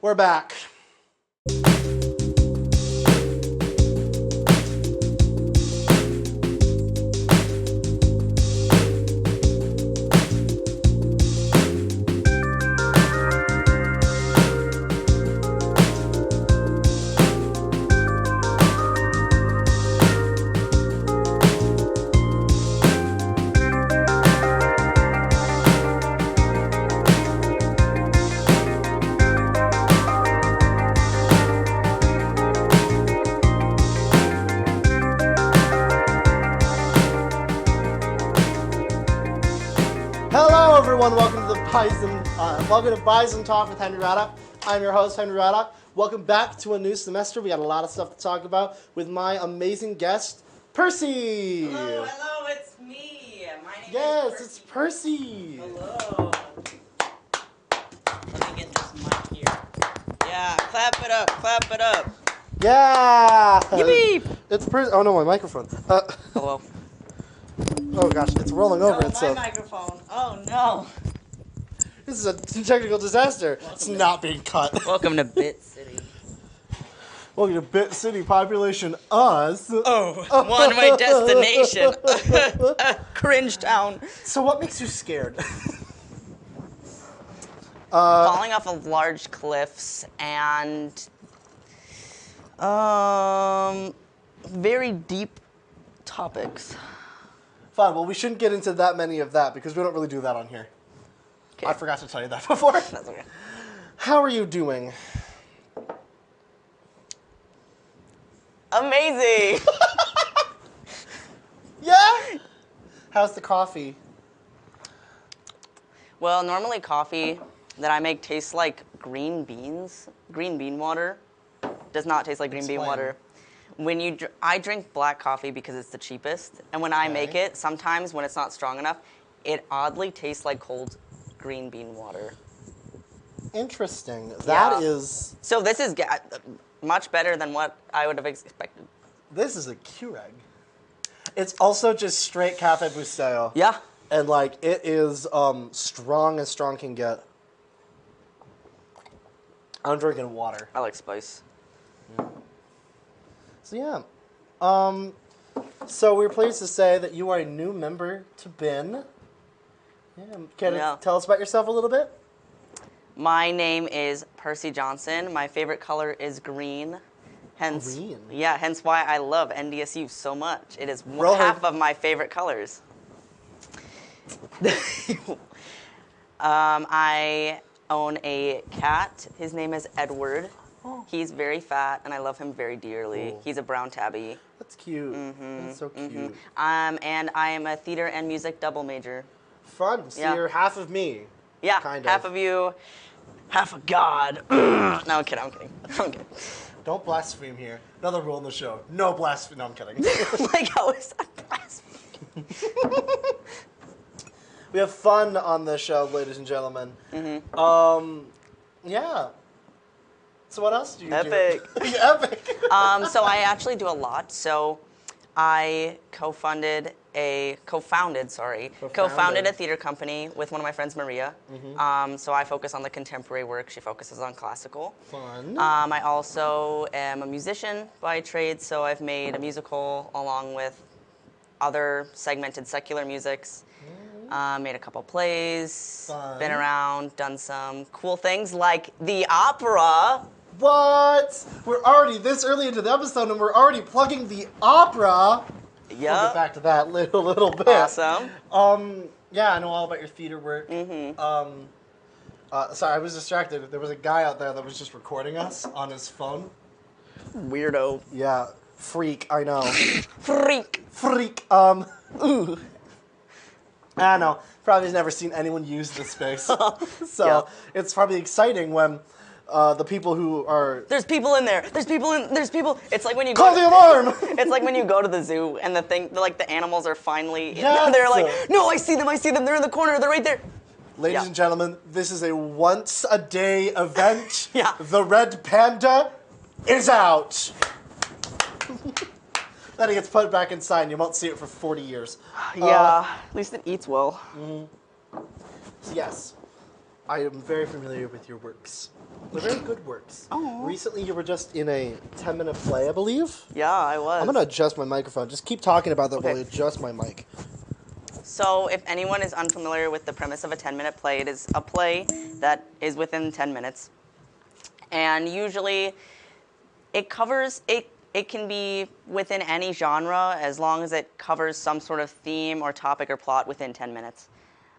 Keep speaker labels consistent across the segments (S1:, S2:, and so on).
S1: We're back. Hello, everyone. Welcome to the Bison Talk with Henry Raddock. I'm your host, Henry Raddock. Welcome back to a new semester. We got a lot of stuff to talk about with my amazing guest, Percy.
S2: Hello, it's me. My name is
S1: Yes,
S2: Percy.
S1: it's Percy.
S2: Hello. Let me get this mic here. Yeah, clap it up.
S1: Yeah.
S2: Yippee!
S1: It's Percy. Oh no, my microphone.
S2: Hello.
S1: Oh gosh, it's rolling over
S2: my
S1: itself.
S2: microphone. Oh no.
S1: This is a technical disaster. It's not being cut.
S2: Welcome to Bit City.
S1: Welcome to Bit City, population us.
S2: Oh, one-way destination. Cringe town.
S1: So what makes you scared?
S2: Falling off of large cliffs and very deep topics.
S1: Fine, well we shouldn't get into that many of that because we don't really do that on here.
S2: Okay.
S1: I forgot to tell you that before.
S2: That's okay.
S1: How are you doing?
S2: Amazing.
S1: Yeah? How's the coffee?
S2: Well, normally coffee that I make tastes like green beans. Green bean water does not taste like green bean
S1: Explain.
S2: water. When I drink black coffee because it's the cheapest, and when I make
S1: Okay.
S2: it, sometimes when it's not strong enough, it oddly tastes like cold green bean water.
S1: Interesting. That
S2: Yeah.
S1: is.
S2: So this is much better than what I would have expected.
S1: This is a Keurig. It's also just straight Cafe Bustelo.
S2: Yeah.
S1: And like it is strong as strong can get. I'm drinking water.
S2: I like spice.
S1: So yeah. So we're pleased to say that you are a new member to BIN. Yeah. Can you
S2: Yeah.
S1: tell us about yourself a little bit?
S2: My name is Percy Johnson. My favorite color is green. Hence,
S1: Green?
S2: Yeah, hence why I love NDSU so much. It is
S1: Roll
S2: half
S1: Tide.
S2: of my favorite colors. I own a cat. His name is Edward.
S1: Oh.
S2: He's very fat, and I love him very dearly.
S1: Cool.
S2: He's a brown tabby.
S1: That's cute. That's so cute.
S2: And I am a theater and music double major.
S1: Fun. So
S2: Yeah.
S1: you're half of me.
S2: Yeah,
S1: Kind
S2: half
S1: of.
S2: of you, half of God. No, I'm kidding. I'm kidding.
S1: Don't blaspheme here. Another rule in the show. No blaspheme. No, I'm kidding.
S2: Like, how is that blasphemy?
S1: We have fun on this show, ladies and gentlemen. Yeah. So what else do you
S2: Epic.
S1: do? Epic.
S2: So I actually do a lot. So I co-founded a theater company with one of my friends, Maria. So I focus on the contemporary work. She focuses on classical.
S1: Fun.
S2: I also am a musician by trade, so I've made a musical along with other segmented secular musics. Made a couple plays,
S1: Fun.
S2: been around, done some cool things like the opera.
S1: What? We're already this early into the episode and we're already plugging the opera. We'll get
S2: Yup.
S1: back to that little bit.
S2: Awesome.
S1: Yeah, I know all about your theater work. Sorry, I was distracted. There was a guy out there that was just recording us on his phone.
S2: Weirdo.
S1: Yeah, freak. I know.
S2: Freak.
S1: Freak. Ooh. I know. Probably has never seen anyone use this space. So
S2: Yeah.
S1: it's probably exciting when the people who are
S2: There's people in there. There's people. It's like when you
S1: call
S2: go.
S1: the alarm.
S2: It's like when you go to the zoo and the animals are finally.
S1: Yes.
S2: They're like, no, I see them. They're in the corner. They're right there.
S1: Ladies
S2: Yeah.
S1: and gentlemen, this is a once-a-day event.
S2: Yeah.
S1: The red panda is out. Then it gets put back inside and you won't see it for 40 years.
S2: Yeah. At least it eats well.
S1: Yes. I am very familiar with your works. They're very good works.
S2: Oh.
S1: Recently, you were just in a 10-minute play, I believe.
S2: Yeah, I was.
S1: I'm gonna adjust my microphone. Just keep talking about that while I
S2: Okay.
S1: adjust my mic.
S2: So if anyone is unfamiliar with the premise of a 10-minute play, it is a play that is within 10 minutes. And usually it covers, it can be within any genre as long as it covers some sort of theme or topic or plot within 10 minutes.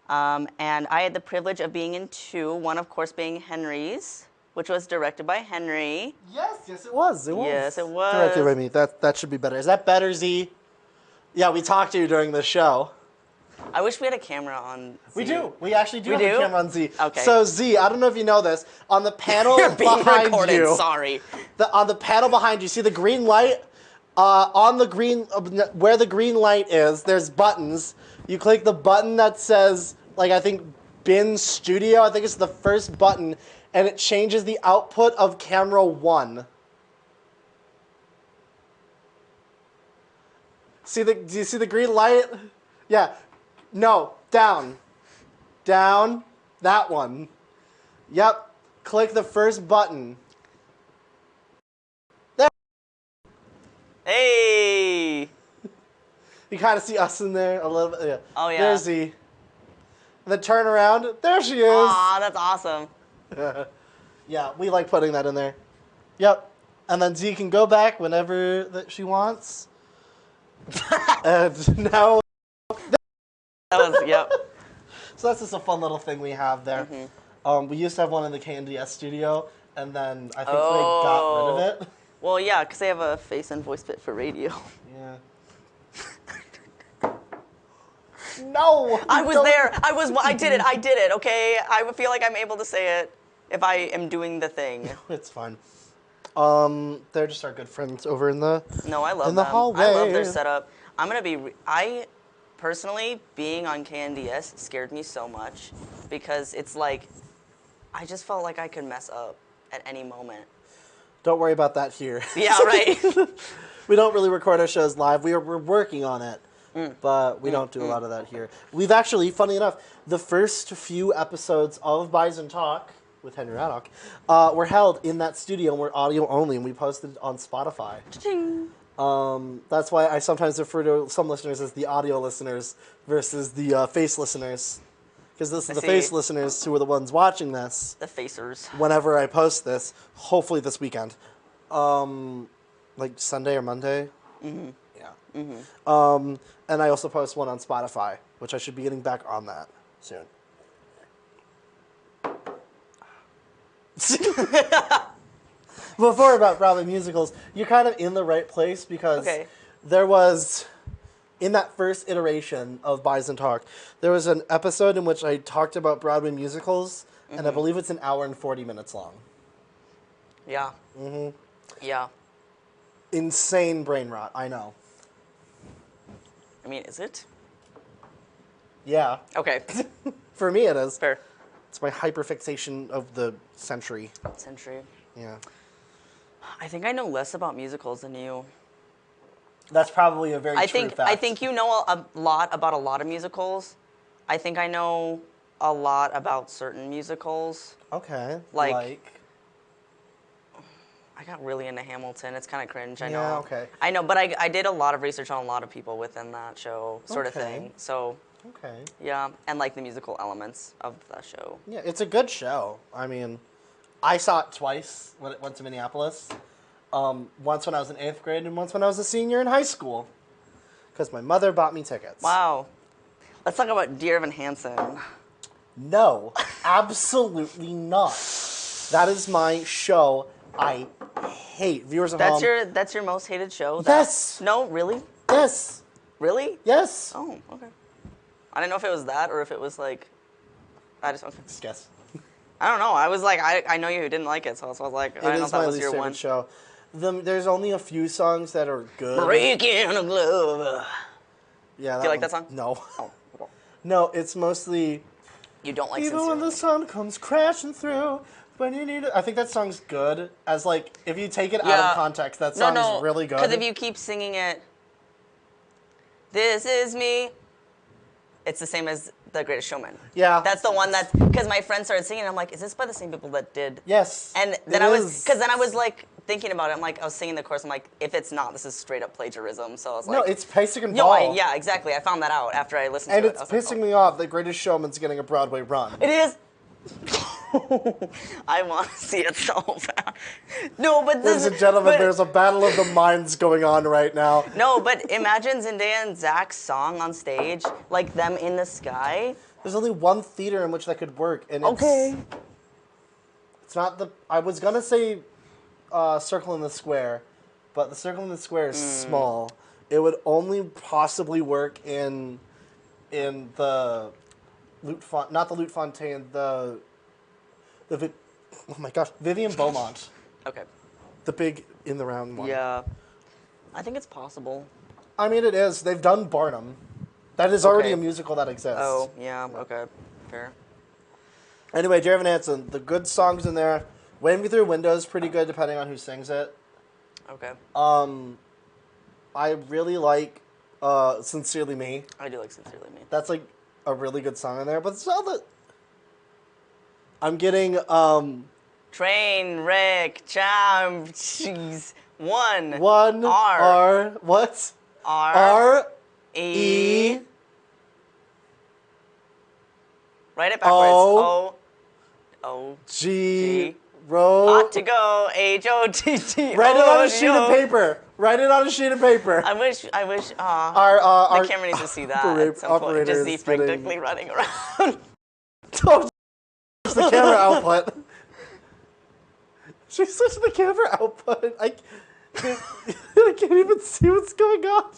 S2: And I had the privilege of being in two, one of course being Henry's, which was directed by Henry.
S1: Yes, it was. It was.
S2: Yes, it was.
S1: Directed by me. That should be better. Is that better, Z? Yeah, we talked to you during the show.
S2: I wish we had a camera on Z.
S1: We do. We actually do
S2: We
S1: have
S2: do?
S1: a camera on Z.
S2: Okay.
S1: So Z, I don't know if you know this. On the panel
S2: You're being
S1: behind
S2: recorded,
S1: you,
S2: sorry.
S1: on the panel behind you, see the green light? On the green, where the green light is, there's buttons. You click the button that says, like, I think Bin Studio. I think it's the first button, and it changes the output of camera 1. Do you see the green light? Yeah. No, down. Down. That one. Yep. Click the first button. There.
S2: Hey!
S1: You kind of see us in there a little bit. Yeah.
S2: Oh, yeah.
S1: There's Z. And then turn around. There she is.
S2: Aw, that's awesome.
S1: Yeah, we like putting that in there. Yep. And then Z can go back whenever that she wants. And now...
S2: That was, yep.
S1: So that's just a fun little thing we have there.
S2: Mm-hmm.
S1: We used to have one in the KNDS studio, and then I think they got rid of it.
S2: Well, yeah, because they have a face and voice fit for radio.
S1: Yeah. No!
S2: I was there. I did it, okay? I feel like I'm able to say it if I am doing the thing.
S1: It's fine. They're just our good friends over in the
S2: No, I love
S1: in the
S2: them.
S1: hallway.
S2: I love their setup. I'm going to be... Personally, being on KNDS scared me so much because it's like, I just felt like I could mess up at any moment.
S1: Don't worry about that here.
S2: Yeah, right.
S1: We don't really record our shows live. We're working on it, but we don't do a lot of that here. We've actually, funny enough, the first few episodes of Bison Talk with Henry Raddock were held in that studio and we're audio only, and we posted it on Spotify.
S2: Cha-ching.
S1: That's why I sometimes refer to some listeners as the audio listeners versus the face listeners. Because this is the face listeners who are the ones watching this.
S2: The facers.
S1: Whenever I post this, hopefully this weekend. Like Sunday or Monday. Mm-hmm. Yeah. Mm-hmm. And I also post one on Spotify, which I should be getting back on that soon. Before about Broadway musicals, you're kind of in the right place because there was, in that first iteration of Bison Talk, there was an episode in which I talked about Broadway musicals, and I believe it's an hour and 40 minutes long.
S2: Yeah. Mm-hmm. Yeah.
S1: Insane brain rot, I know.
S2: I mean, is it?
S1: Yeah.
S2: Okay.
S1: For me it is.
S2: Fair.
S1: It's my hyperfixation of the century.
S2: Century.
S1: Yeah.
S2: I think I know less about musicals than you.
S1: That's probably a very true fact.
S2: I think you know a lot about a lot of musicals. I think I know a lot about certain musicals.
S1: Okay.
S2: Like I got really into Hamilton. It's kind of cringe, I know.
S1: Yeah, okay.
S2: I know, but I did a lot of research on a lot of people within that show sort of thing. So,
S1: okay.
S2: Yeah, and like the musical elements of the show.
S1: Yeah, it's a good show. I mean, I saw it twice when it went to Minneapolis. Once when I was in 8th grade and once when I was a senior in high school. Because my mother bought me tickets.
S2: Wow. Let's talk about Dear Evan Hansen.
S1: No, absolutely not. That is my show I hate. Viewers at home.
S2: That's your most hated show?
S1: Yes.
S2: No, really?
S1: Yes.
S2: Really?
S1: Yes.
S2: Oh, okay. I didn't know if it was that or if it was like, okay.
S1: Just guess.
S2: I don't know. I was like, I know you didn't like it, so I was like, I don't know if that was your one.
S1: It is my least favorite show. There's only a few songs that are good.
S2: Breaking a glove.
S1: Yeah.
S2: Do you like that song?
S1: No.
S2: Oh. Okay.
S1: No, it's mostly.
S2: You don't like
S1: Even
S2: Sincerely.
S1: when the sun comes crashing through, when you need it. I think that song's good. As like, if you take it out of context, that song is really good.
S2: Because if you keep singing it, this is me. It's the same as The Greatest Showman.
S1: Yeah.
S2: That's the one that, because my friend started singing, and I'm like, is this by the same people that did?
S1: Yes.
S2: And then because then I was like thinking about it. I'm like, I was singing the chorus. I'm like, if it's not, this is straight up plagiarism. So I was like,
S1: No, it's pacing and
S2: no,
S1: ball.
S2: yeah, exactly. I found that out after I listened
S1: And
S2: to it.
S1: it's pissing me off that Greatest Showman's getting a Broadway run.
S2: It is. I want to see it so bad. No, but
S1: Ladies and gentlemen, there's a battle of the minds going on right now.
S2: No, but imagine Zendaya and Zach's song on stage, like them in the sky.
S1: There's only one theater in which that could work, and it's not the. I was gonna say, Circle in the Square, but the Circle in the Square is small. It would only possibly work in the not the Lute Fontaine, oh my gosh, Vivian Beaumont.
S2: Okay.
S1: The big in the round one.
S2: Yeah. I think it's possible.
S1: I mean, it is. They've done Barnum. That is already a musical that exists.
S2: Oh, yeah, okay. Fair.
S1: Anyway, Dear Evan Hansen, the good songs in there. Wave Me Through Windows is pretty good depending on who sings it.
S2: Okay.
S1: I really like Sincerely Me.
S2: I do like Sincerely Me.
S1: That's like a really good song in there, but it's all the... I'm getting...
S2: Train, wreck, charm, cheese, one.
S1: What?
S2: R.
S1: E.
S2: Write it backwards. O.
S1: G.
S2: Hot to go. H-O-T-T.
S1: Write it on a sheet of paper. Write it on a sheet of paper.
S2: I wish, the camera needs to see that at some point. Just Z frantically running around.
S1: Oh, it's the camera output. She's such the camera output. I can't even see what's going on.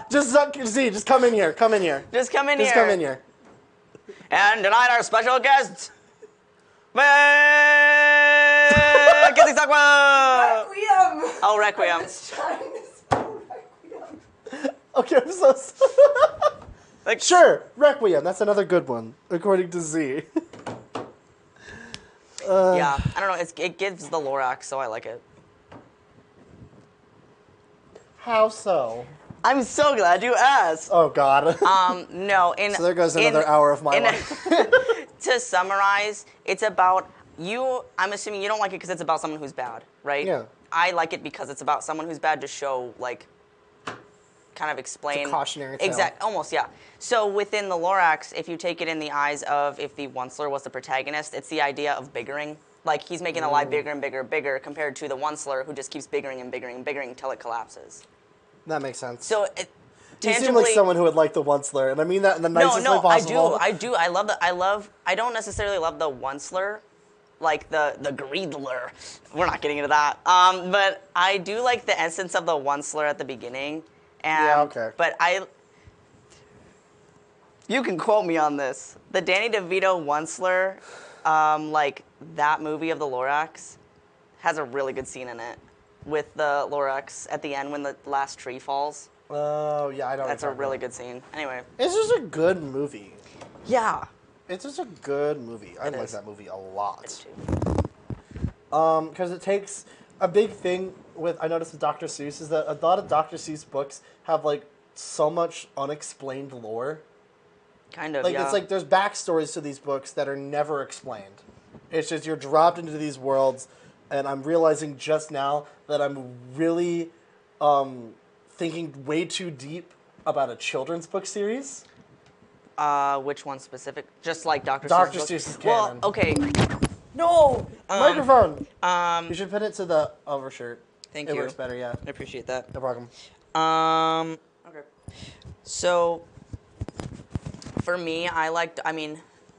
S1: Just come in here. Come in here.
S2: Just come in
S1: here. Just come in here.
S2: And tonight our special guest, Requiem. Oh, Requiem.
S3: I was trying to spell Requiem.
S1: Okay, I'm so sorry. Sure, Requiem. That's another good one, according to Z.
S2: Yeah, I don't know. It gives the Lorax, so I like it.
S1: How so?
S2: I'm so glad you asked.
S1: Oh God.
S2: No.
S1: So there goes another hour of my life.
S2: To summarize, it's about you. I'm assuming you don't like it because it's about someone who's bad, right?
S1: Yeah.
S2: I like it because it's about someone who's bad to show, like, kind of explain.
S1: It's a cautionary tale.
S2: Exactly. Almost, yeah. So within the Lorax, if you take it in the eyes of if the Onceler was the protagonist, it's the idea of biggering. Like, he's making the lie bigger and bigger and bigger compared to the Onceler who just keeps biggering and biggering and biggering until it collapses.
S1: That makes sense.
S2: So
S1: you seem like someone who would like the Onceler, and I mean that in the nicest way possible.
S2: I do. I don't necessarily love the Onceler, like the Greedler. We're not getting into that. But I do like the essence of the Onceler at the beginning. And,
S1: yeah, okay.
S2: But you can quote me on this. The Danny DeVito Onceler, like that movie of the Lorax, has a really good scene in it with the Lorax at the end when the last tree falls.
S1: Oh, yeah, I don't know.
S2: That's a really good scene. Anyway.
S1: It's just a good movie.
S2: Yeah.
S1: It's just a good movie. I like that movie a lot.
S2: Too.
S1: Because it takes a big thing I noticed with Dr. Seuss is that a lot of Dr. Seuss books have like so much unexplained lore.
S2: Kind of,
S1: like,
S2: yeah.
S1: It's like there's backstories to these books that are never explained. It's just you're dropped into these worlds, and I'm realizing just now that I'm really thinking way too deep about a children's book series.
S2: Which one specific? Just like Dr.
S1: Dr.
S2: Seuss.
S1: Seuss's canon.
S2: Well, okay. No!
S1: Microphone! You should pin it to the overshirt.
S2: Thank you.
S1: It works better, yeah.
S2: I appreciate that.
S1: No problem.
S2: Okay. So, for me,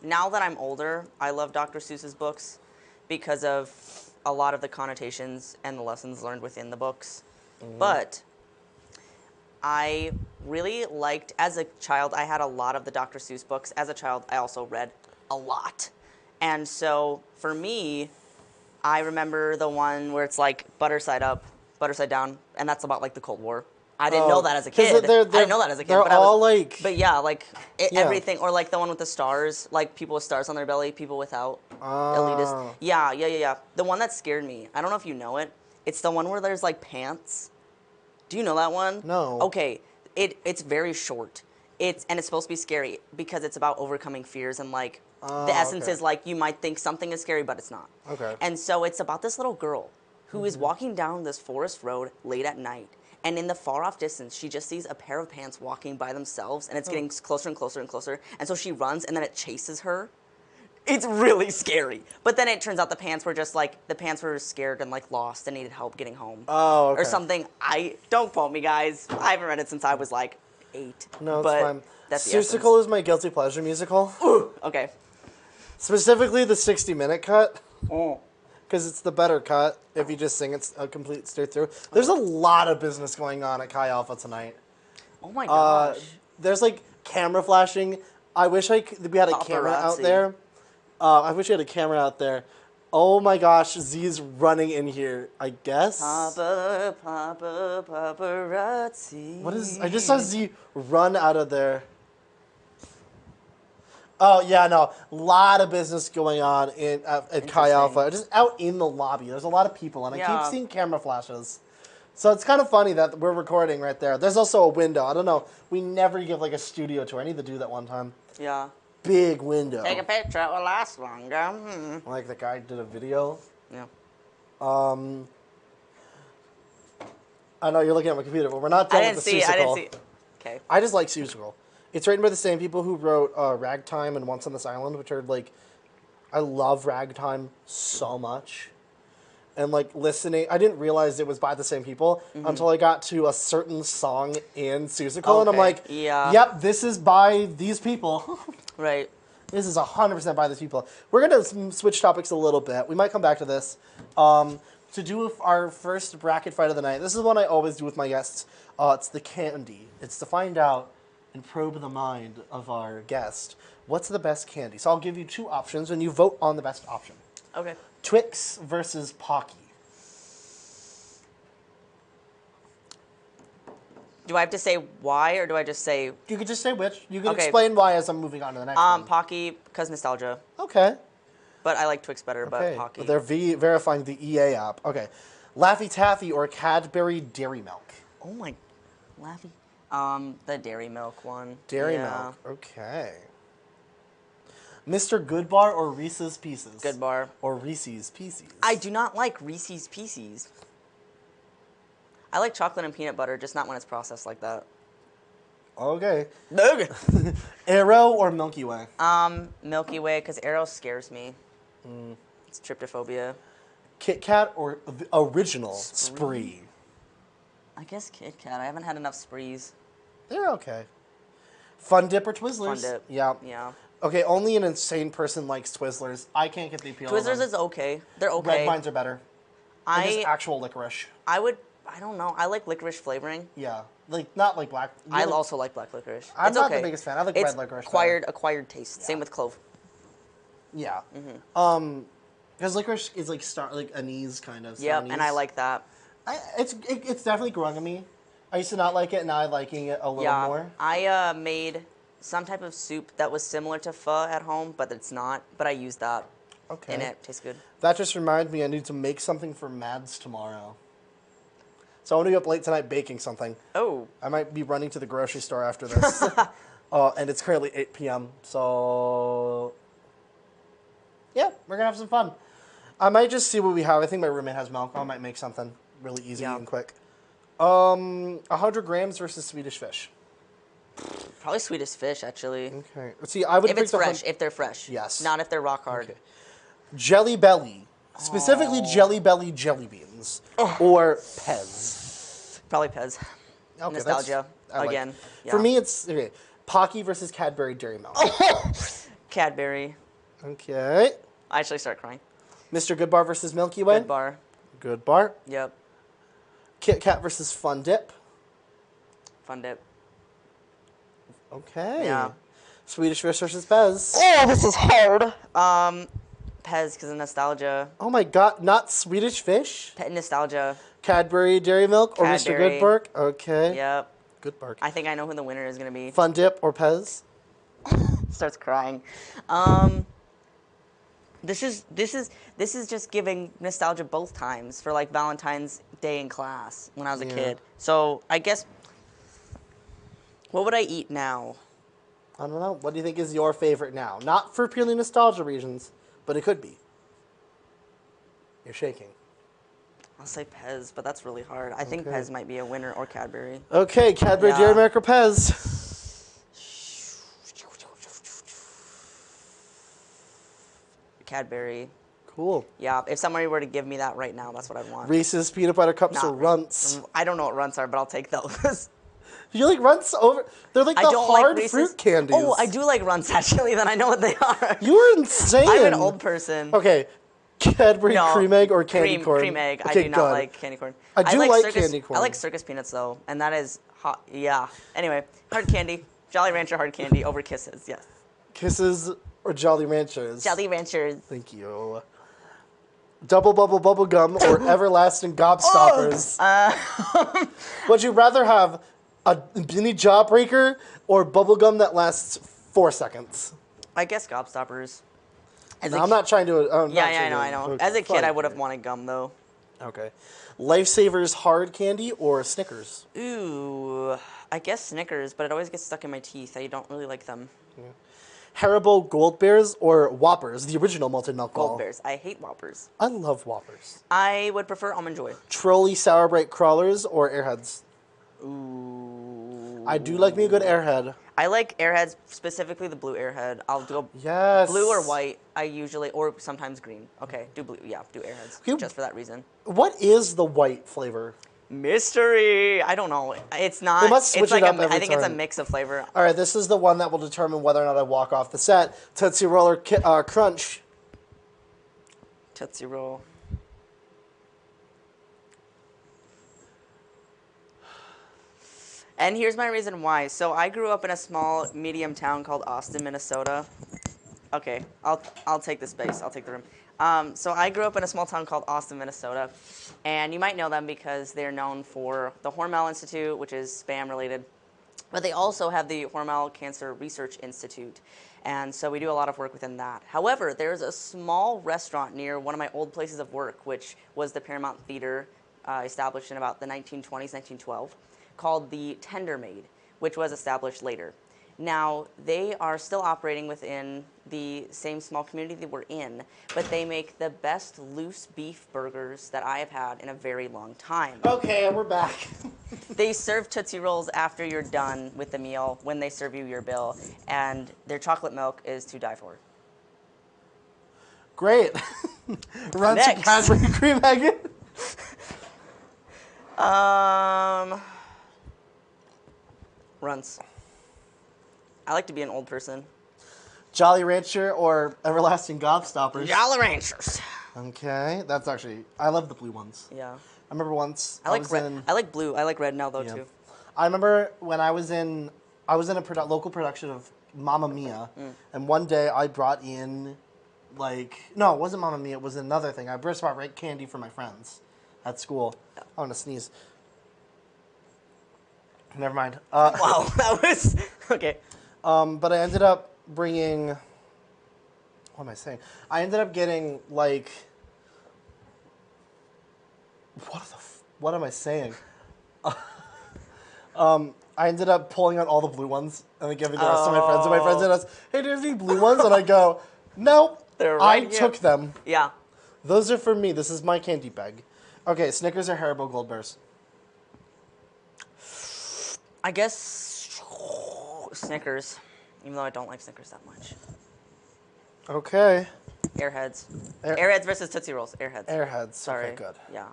S2: now that I'm older, I love Dr. Seuss's books because of a lot of the connotations and the lessons learned within the books. Mm-hmm. But I really liked, as a child, I had a lot of the Dr. Seuss books. As a child, I also read a lot. And so, for me, I remember the one where it's like butter side up, butter side down, and that's about like the Cold War. I didn't know that as a kid. I didn't know that as a kid.
S1: They're all like...
S2: But yeah, like everything, or like the one with the stars, like people with stars on their belly, people without, elitist. Yeah. The one that scared me, I don't know if you know it, it's the one where there's like pants. Do you know that one?
S1: No.
S2: Okay, it's very short. And it's supposed to be scary because it's about overcoming fears and like
S1: Oh,
S2: the essence
S1: okay.
S2: is like you might think something is scary, but it's not.
S1: Okay.
S2: And so it's about this little girl who is walking down this forest road late at night. And in the far off distance, she just sees a pair of pants walking by themselves, and it's getting closer and closer and closer. And so she runs, and then it chases her. It's really scary. But then it turns out the pants were scared and like lost and needed help getting home.
S1: Oh, okay.
S2: Or something. Don't quote me, guys. I haven't read it since I was like 8.
S1: No, it's
S2: but
S1: fine.
S2: That's the
S1: Seussical is my guilty pleasure musical.
S2: Okay.
S1: Specifically the 60-minute cut.
S2: Oh.
S1: Because it's the better cut if you just sing it a complete straight through. There's a lot of business going on at Chi Alpha tonight.
S2: Oh my gosh.
S1: There's like camera flashing. I wish we had a camera out
S2: Paparazzi.
S1: there. I wish we had a camera out there. Oh my gosh, Z's running in here, I guess.
S2: Paparazzi.
S1: What is... I just saw Z run out of there. Oh, yeah, no. A lot of business going on at Chi Alpha. Just out in the lobby. There's a lot of people, and I keep seeing camera flashes. So it's kind of funny that we're recording right there. There's also a window. I don't know. We never give, like, a studio tour. I need to do that one time.
S2: Yeah.
S1: Big window.
S2: Take a picture. It will last longer.
S1: Like the guy did a video.
S2: Yeah.
S1: I know you're looking at my computer, but we're not done with the Seussical.
S2: I didn't see. Okay.
S1: I just like Seussical. It's written by the same people who wrote Ragtime and Once on This Island, which are like, I love Ragtime so much. And like listening, I didn't realize it was by the same people until I got to a certain song in Seussical, and I'm like, yep, this is by these people.
S2: Right.
S1: This is 100% by these people. We're going to switch topics a little bit. We might come back to this. To do our first bracket fight of the night, this is one I always do with my guests. It's the candy. It's to find out and probe the mind of our guest. What's the best candy? So I'll give you 2 options, and you vote on the best option.
S2: Okay.
S1: Twix versus Pocky.
S2: Do I have to say why, or do I just say
S1: You could just say which. You can
S2: Okay.
S1: explain why as I'm moving on to the next one.
S2: Pocky because nostalgia?
S1: Okay.
S2: But I like Twix better.
S1: Okay.
S2: But Pocky.
S1: They're verifying the EA app. Okay. Laffy Taffy or Cadbury Dairy Milk?
S2: Oh my, Laffy. The Dairy Milk one.
S1: Dairy
S2: Yeah.
S1: Milk. Okay. Mr. Goodbar or Reese's Pieces?
S2: Good bar.
S1: Or Reese's Pieces?
S2: I do not like Reese's Pieces. I like chocolate and peanut butter, just not when it's processed like that.
S1: Okay.
S2: Okay.
S1: Arrow or Milky Way?
S2: Milky Way, because Arrow scares me. It's tryptophobia.
S1: Kit Kat or the original Spree?
S2: I guess Kit Kat. I haven't had enough sprees.
S1: They're okay. Fun Dip or Twizzlers?
S2: Fun Dip.
S1: Yeah.
S2: Yeah.
S1: Okay, only an insane person likes Twizzlers. I can't get the appeal of
S2: Twizzlers
S1: them.
S2: is okay. They're okay.
S1: Red Vines are better. Like just actual licorice.
S2: I don't know. I like licorice flavoring.
S1: Yeah. Like, not like black.
S2: I also like black licorice.
S1: I'm
S2: It's
S1: not
S2: okay.
S1: the biggest fan. I like
S2: It's
S1: red licorice
S2: acquired taste. Same with clove.
S1: Yeah.
S2: Mm-hmm.
S1: Because licorice is like anise kind of.
S2: Yep,
S1: anise.
S2: and I like that.
S1: It's definitely growing on me. I used to not like it, and now I'm liking it a little
S2: Yeah.
S1: more.
S2: I made some type of soup that was similar to pho at home, but it's not. But I used that
S1: Okay.
S2: in it. Tastes good.
S1: That just reminded me I need to make something for Mads tomorrow. So I'm going to be up late tonight baking something.
S2: Oh.
S1: I might be running to the grocery store after this. And it's currently 8 p.m. So, yeah, we're going to have some fun. I might just see what we have. I think my roommate has milk. I might make something really easy and quick. 100 grams versus Swedish fish.
S2: Probably Swedish fish, actually.
S1: Okay. See, I would
S2: If
S1: pick
S2: it's
S1: the
S2: fresh. If they're fresh.
S1: Yes.
S2: Not if they're rock hard.
S1: Okay. Jelly Belly. Specifically Jelly Belly jelly beans. Or Pez.
S2: Probably Pez.
S1: Okay,
S2: Nostalgia.
S1: I like
S2: Again.
S1: it.
S2: Yeah.
S1: For me, it's okay. Pocky versus Cadbury Dairy Milk.
S2: Cadbury.
S1: Okay.
S2: I actually start crying.
S1: Mr. Goodbar versus Milky Way.
S2: Good bar.
S1: Good bar.
S2: Yep.
S1: Kit Kat versus Fun Dip.
S2: Fun Dip.
S1: Okay.
S2: Yeah.
S1: Swedish Fish versus Pez.
S2: Oh, this is hard. Pez, because of nostalgia.
S1: Oh my god, not Swedish Fish?
S2: Nostalgia.
S1: Cadbury Dairy Milk or Mr.
S2: Cadbury.
S1: Goodbark? Okay.
S2: Yep.
S1: Goodbark.
S2: I think I know who the winner is going to be.
S1: Fun Dip or Pez?
S2: Starts crying. This is just giving nostalgia both times for, like, Valentine's Day in class when I was a kid. So I guess, I don't know. I like Pez. Pez, because of nostalgia.
S1: Okay.
S2: Because nostalgia. Yep. I think I know who the winner is going to be. Fun Dip or Pez? Starts crying. This is just giving nostalgia both times for, like, Valentine's Day in class when I was a kid. So I guess What would I eat now?
S1: I don't know. What do you think is your favorite now? Not for purely nostalgia reasons, but it could be. You're shaking.
S2: I'll say Pez, but that's really hard. I think
S1: Okay.
S2: Pez might be a winner, or Cadbury.
S1: Okay, Cadbury
S2: Yeah.
S1: Dairy Milk or Pez?
S2: Cadbury.
S1: Cool.
S2: Yeah, if somebody were to give me that right now, that's what I'd want.
S1: Reese's Peanut Butter Cups
S2: Not
S1: or Runts?
S2: I don't know what Runts are, but I'll take those.
S1: You like Runts over? They're like
S2: I
S1: the
S2: don't
S1: hard
S2: like Reese's.
S1: fruit candies.
S2: Oh, I do like Runts, actually, then I know what they are.
S1: You're insane.
S2: I'm an old person.
S1: Okay, Cadbury
S2: No,
S1: cream egg or candy corn?
S2: Cream egg. I
S1: Okay,
S2: do not
S1: good.
S2: like candy corn.
S1: I do like
S2: circus,
S1: candy corn.
S2: I like circus peanuts, though, and that is hot. Yeah. Anyway, hard candy. Jolly Rancher hard candy over Kisses, yes.
S1: Kisses or Jolly Ranchers?
S2: Jolly Ranchers.
S1: Thank you. Double Bubble Bubble Gum or Everlasting Gobstoppers? Would you rather have a mini jawbreaker or bubble gum that lasts 4 seconds?
S2: I guess Gobstoppers.
S1: No, I'm not trying to.
S2: Yeah, I know.
S1: Okay,
S2: As a kid,
S1: fine.
S2: I would have wanted gum, though.
S1: Okay. Lifesavers hard candy or Snickers?
S2: Ooh, I guess Snickers, but it always gets stuck in my teeth. I don't really like them.
S1: Haribo Gold Bears or Whoppers, the original malted milk ball?
S2: Gold Bears. I hate Whoppers.
S1: I love Whoppers.
S2: I would prefer Almond Joy.
S1: Trolley Sour Bright Crawlers or Airheads?
S2: Ooh.
S1: I do like me a good Airhead.
S2: I like Airheads, specifically the blue Airhead. I'll go
S1: Yes.
S2: blue or white. I usually, or sometimes green. Okay, do blue. Yeah, do Airheads.
S1: You-
S2: Just for that reason.
S1: What is the white flavor?
S2: Mystery. I don't know. It's not.
S1: They must switch
S2: it's like
S1: it up
S2: I
S1: every
S2: think it's a
S1: time.
S2: mix of flavor.
S1: All right, this is the one that will determine whether or not I walk off the set. Tootsie Roller Crunch.
S2: Tootsie Roll. And here's my reason why. So I grew up in a small, medium town called Austin, Minnesota. Okay, I'll take the space. I'll take the room. So I grew up in a small town called Austin, Minnesota, and you might know them because they're known for the Hormel Institute, which is spam related, but they also have the Hormel Cancer Research Institute, and so we do a lot of work within that. However, there's a small restaurant near one of my old places of work, which was the Paramount Theater, established in about the 1920s, 1912, called the Tender Maid, which was established later. Now, they are still operating within the same small community that we're in, but they make the best loose beef burgers that I have had in a very long time.
S1: Okay, and we're back.
S2: They serve Tootsie Rolls after you're done with the meal, when they serve you your bill, and their chocolate milk is to die for.
S1: Great. Runts and
S2: Next.
S1: Cadbury cream egg.
S2: Runts. I like to be an old person.
S1: Jolly Rancher or Everlasting Gobstoppers?
S2: Jolly Ranchers.
S1: Okay, that's actually, I love the blue ones.
S2: Yeah.
S1: I remember once
S2: I like
S1: was
S2: red.
S1: in,
S2: I like blue. I like red now though
S1: Yeah.
S2: too.
S1: I remember when I was in a local production of Mamma Mia, and one day I brought in, no, it wasn't Mamma Mia, it was another thing. I brought candy for my friends at school. I want to sneeze. Never mind.
S2: Wow, that was okay.
S1: But I ended up bringing. What am I saying? I ended up getting What am I saying? I ended up pulling out all the blue ones and then giving the rest to my friends. And my friends asked, "Hey, do you have any blue ones?" And I go, "Nope,
S2: They're
S1: I
S2: right here."
S1: took them.
S2: Yeah.
S1: Those are for me. This is my candy bag." Okay, Snickers or Haribo Gold Bears?
S2: I guess Snickers, even though I don't like Snickers that much.
S1: Okay.
S2: Airheads.
S1: Air-
S2: Airheads versus Tootsie Rolls. Airheads.
S1: Airheads.
S2: Sorry.
S1: Okay, good.
S2: Yeah.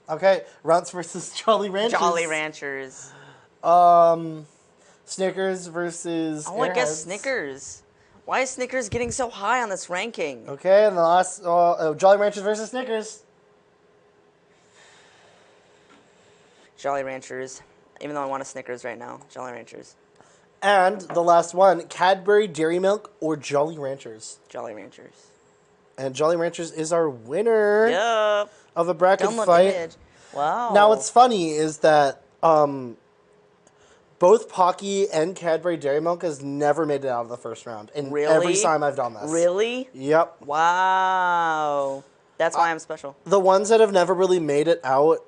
S1: Okay, Runts versus Jolly Ranchers.
S2: Jolly Ranchers.
S1: Snickers versus
S2: Oh, I guess
S1: Airheads.
S2: Snickers. Why is Snickers getting so high on this ranking?
S1: Okay, and the last, Jolly Ranchers versus Snickers.
S2: Jolly Ranchers. Even though I want a Snickers right now. Jolly Ranchers.
S1: And the last one, Cadbury Dairy Milk or Jolly Ranchers.
S2: Jolly Ranchers.
S1: And Jolly Ranchers is our winner
S2: Yup.
S1: of a bracket
S2: Download
S1: fight.
S2: image. Wow.
S1: Now, what's funny is that both Pocky and Cadbury Dairy Milk has never made it out of the first round. And
S2: Really?
S1: every time I've done this.
S2: Really?
S1: Yep.
S2: Wow. That's why I'm special.
S1: The ones that have never really made it out,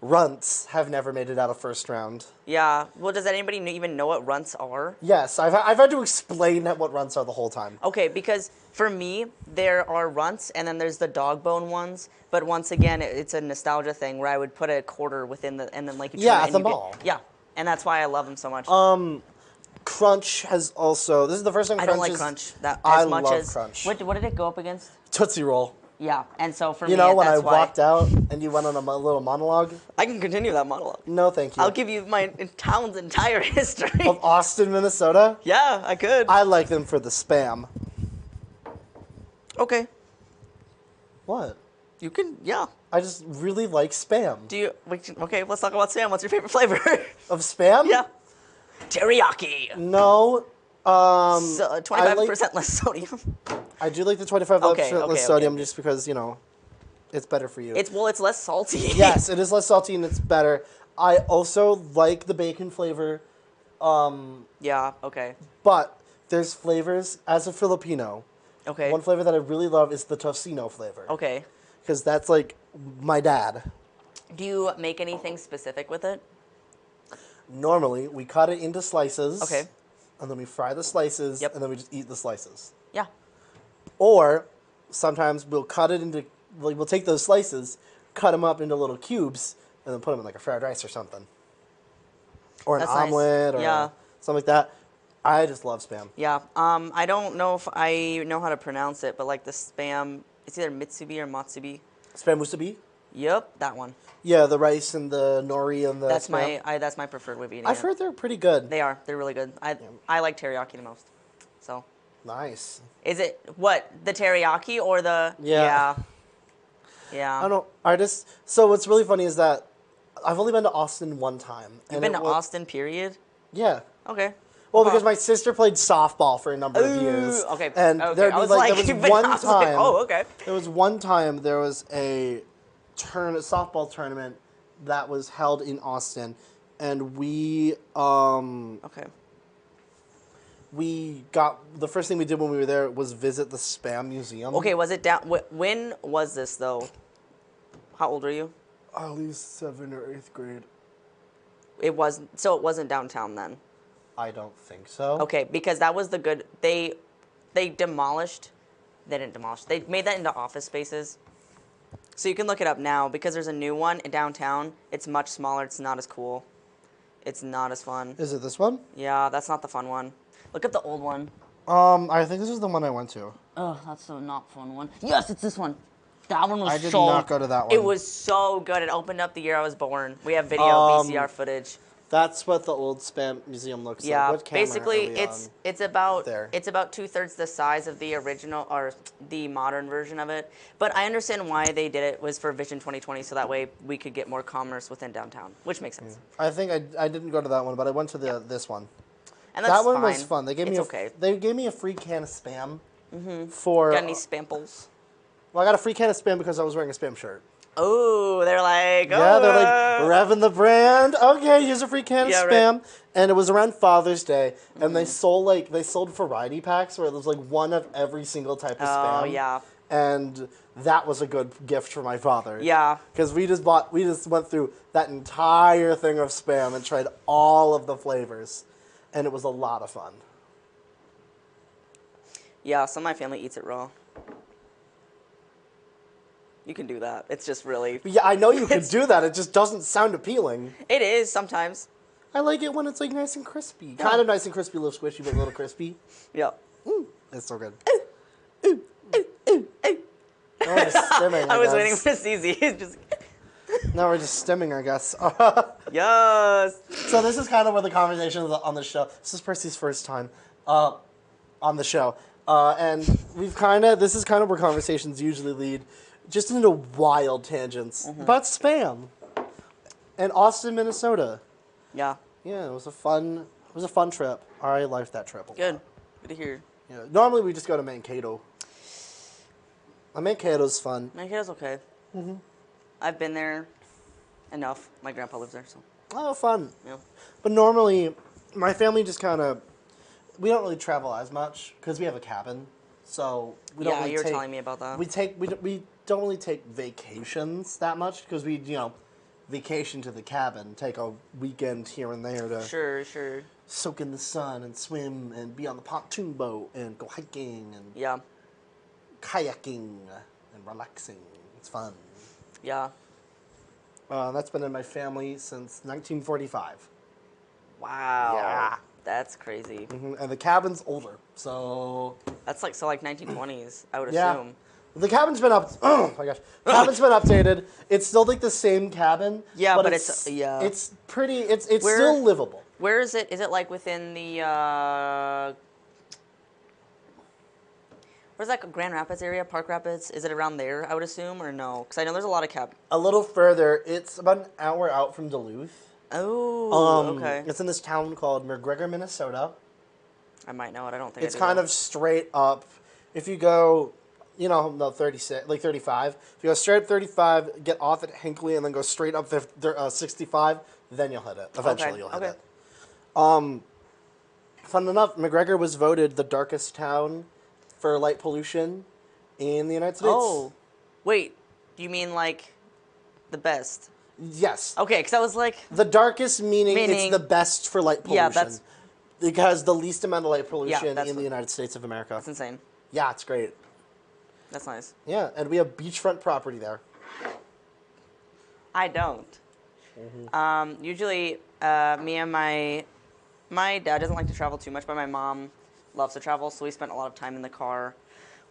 S1: runts have never made it out of first round.
S2: Yeah. Well, does anybody even know what runts are?
S1: Yes, I've had to explain what runts are the whole time.
S2: Okay, because for me, there are runts, and then there's the dog bone ones. But once again, it's a nostalgia thing where I would put a quarter within the, and then like you
S1: Yeah,
S2: turn it
S1: at
S2: and
S1: the
S2: you get-
S1: mall.
S2: yeah, and that's why I love them so much.
S1: Crunch has also. This is the first time
S2: I
S1: Crunch
S2: don't like
S1: is-
S2: Crunch that
S1: I
S2: as much
S1: love
S2: as
S1: Crunch.
S2: What did it go up against?
S1: Tootsie Roll.
S2: Yeah, and so for
S1: You
S2: me,
S1: know, when I
S2: that's why
S1: walked out and you went on a little monologue?
S2: I can continue that monologue.
S1: No, thank you.
S2: I'll give you my town's entire history.
S1: Of Austin, Minnesota?
S2: Yeah, I could.
S1: I like them for the spam.
S2: Okay,
S1: What?
S2: you can. Yeah.
S1: I just really like spam.
S2: Do you? Okay, let's talk about Sam. What's your favorite flavor?
S1: Of spam?
S2: Yeah. Teriyaki.
S1: No.
S2: So, 25%
S1: I like-
S2: less sodium.
S1: I do like the 25%
S2: Okay,
S1: less
S2: okay,
S1: sodium
S2: okay.
S1: just because, you know, it's better for you.
S2: It's less salty.
S1: Yes, it is less salty and it's better. I also like the bacon flavor,
S2: Yeah. Okay.
S1: but there's flavors, as a Filipino,
S2: Okay.
S1: one flavor that I really love is the tocino flavor.
S2: Okay.
S1: Because that's like my dad.
S2: Do you make anything specific with it?
S1: Normally, we cut it into slices.
S2: Okay.
S1: And then we fry the slices,
S2: Yep.
S1: and then we just eat the slices.
S2: Yeah.
S1: Or sometimes we'll cut it into, like, we'll take those slices, cut them up into little cubes, and then put them in like a fried rice or something. Or an
S2: That's nice.
S1: omelet or
S2: Yeah.
S1: something like that. I just love spam.
S2: Yeah. I don't know if I know how to pronounce it, but like the spam, it's either Mitsubi or Matsubi.
S1: Spam musubi?
S2: Yep, that one.
S1: Yeah, the rice and the nori and the
S2: That's
S1: spam.
S2: that's my preferred way of eating
S1: I've
S2: it.
S1: heard they're pretty good.
S2: They are. They're really good. I like teriyaki the most. So,
S1: Nice.
S2: is it what the teriyaki or the?
S1: Yeah.
S2: Yeah.
S1: I don't know. So what's really funny is that I've only been to Austin one time.
S2: You've been to Austin, period.
S1: Yeah.
S2: Okay.
S1: Well, because my sister played softball for a number of years.
S2: Okay.
S1: And
S2: okay.
S1: there'd
S2: I
S1: be
S2: was
S1: like,
S2: like,
S1: there
S2: you've
S1: was
S2: been-
S1: one
S2: I was like,
S1: time.
S2: oh, okay.
S1: There was one time there was a softball tournament that was held in Austin, and we
S2: Okay.
S1: got the first thing we did when we were there was visit the Spam Museum.
S2: Okay. Was it down? When was this though? How old are you?
S1: At least 7th or 8th grade.
S2: It was so it wasn't downtown then.
S1: I don't think so.
S2: Okay, because that was the good. They demolished. They didn't demolish. They made that into office spaces. So you can look it up now because there's a new one in downtown. It's much smaller. It's not as cool. It's not as fun.
S1: Is it this one?
S2: Yeah, that's not the fun one. Look at the old one.
S1: I think this is the one I went to.
S2: Oh, that's the not fun one. Yes, it's this one. That one was
S1: I did
S2: so...
S1: not go to that one.
S2: It was so good. It opened up the year I was born. We have video, VCR footage.
S1: That's what the old Spam Museum looks
S2: Yeah,
S1: like. What camera
S2: basically,
S1: are we
S2: it's about
S1: there?
S2: it's about 2/3 the size of the original or the modern version of it. But I understand why they did it was for Vision 2020, so that way we could get more commerce within downtown, which makes sense.
S1: I think I didn't go to that one, but I went to this one.
S2: And that's
S1: That one
S2: fine.
S1: was fun. They gave me
S2: okay.
S1: They gave me a free can of Spam for.
S2: Got any spamples?
S1: Well, I got a free can of Spam because I was wearing a Spam shirt.
S2: Oh, they're like,
S1: Yeah, they're like
S2: "Oh."
S1: revving the brand. Okay, here's a free can of
S2: Yeah,
S1: Spam,
S2: right.
S1: and it was around Father's Day, and they sold variety packs where it was like one of every single type of Spam.
S2: Oh, yeah.
S1: And that was a good gift for my father.
S2: Yeah.
S1: Because we just went through that entire thing of Spam and tried all of the flavors, and it was a lot of fun.
S2: Yeah, some of my family eats it raw. You can do that. It's just really...
S1: But yeah, I know you could do that. It just doesn't sound appealing.
S2: It is sometimes.
S1: I like it when it's like nice and crispy. Kind of nice and crispy, a little squishy, but a little crispy.
S2: Yeah.
S1: It's so good. Now we're just stimming,
S2: I was waiting
S1: guess.
S2: for CZ. It's just...
S1: Now we're just stimming, I guess.
S2: Yes.
S1: So this is kind of where the conversation is on the show. This is Percy's first time on the show. And this is kind of where conversations usually lead, just into wild tangents about Spam and Austin, Minnesota.
S2: Yeah.
S1: Yeah, it was a fun trip. I liked that trip a lot.
S2: Good. Good to hear.
S1: Yeah. Normally we just go to Mankato. Mankato's fun.
S2: Mankato's okay. I've been there enough. My grandpa lives there, so
S1: Oh, fun.
S2: yeah.
S1: But normally, my family just kind of, we don't really travel as much because we have a cabin. So we don't
S2: Yeah,
S1: really
S2: you were
S1: take,
S2: telling me about that.
S1: We don't really take vacations that much because we vacation to the cabin, take a weekend here and there to
S2: Sure.
S1: soak in the sun and swim and be on the pontoon boat and go hiking and
S2: Yeah.
S1: kayaking and relaxing. It's fun.
S2: Yeah.
S1: That's been in my family since 1945.
S2: Wow.
S1: Yeah.
S2: That's crazy.
S1: And the cabin's older, so
S2: That's like 1920s, I would
S1: yeah.
S2: assume.
S1: The cabin's been up. Oh my gosh, cabin's been updated. It's still like the same cabin.
S2: Yeah, but it's
S1: pretty. It's
S2: Where-
S1: still livable.
S2: Where is it? Is it like within the where's that Grand Rapids area? Park Rapids? Is it around there, I would assume, or no? Because I know there's a lot of
S1: A little further, it's about an hour out from Duluth.
S2: Oh, okay.
S1: It's in this town called McGregor, Minnesota.
S2: I might know it. I don't think
S1: It's
S2: I do.
S1: kind of straight up. If you go, no, 36, like 35. If you go straight up 35, get off at Hinckley, and then go straight up 65, then you'll hit it. Eventually, you'll hit it. Fun enough, McGregor was voted the darkest town for light pollution in the United States.
S2: Oh, wait. You mean like the best?
S1: Yes.
S2: Okay, because I was like,
S1: The darkest meaning it's the best for light pollution.
S2: Yeah, that's
S1: because the least amount of light pollution
S2: that's
S1: in the United States of America.
S2: that's insane.
S1: Yeah, it's great.
S2: That's nice.
S1: Yeah, and we have beachfront property there.
S2: I don't. Usually, me and my dad doesn't like to travel too much, but my mom loves to travel, so we spent a lot of time in the car.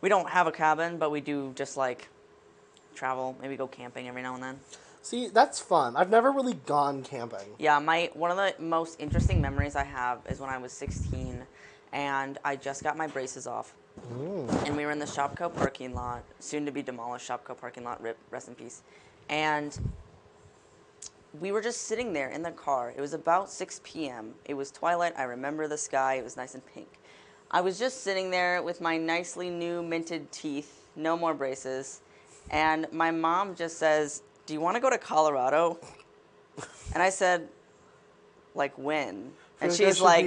S2: We don't have a cabin, but we do just like travel, maybe go camping every now and then.
S1: See, that's fun. I've never really gone camping.
S2: Yeah, one of the most interesting memories I have is when I was 16, and I just got my braces off. And we were in the Shopko parking lot, soon to be demolished Shopko parking lot, rest in peace. And we were just sitting there in the car. It was about 6 p.m. It was twilight. I remember the sky. It was nice and pink. I was just sitting there with my nicely new minted teeth, no more braces. And my mom just says, "Do you want to go to Colorado?" And I said, "Like when?" And she's like,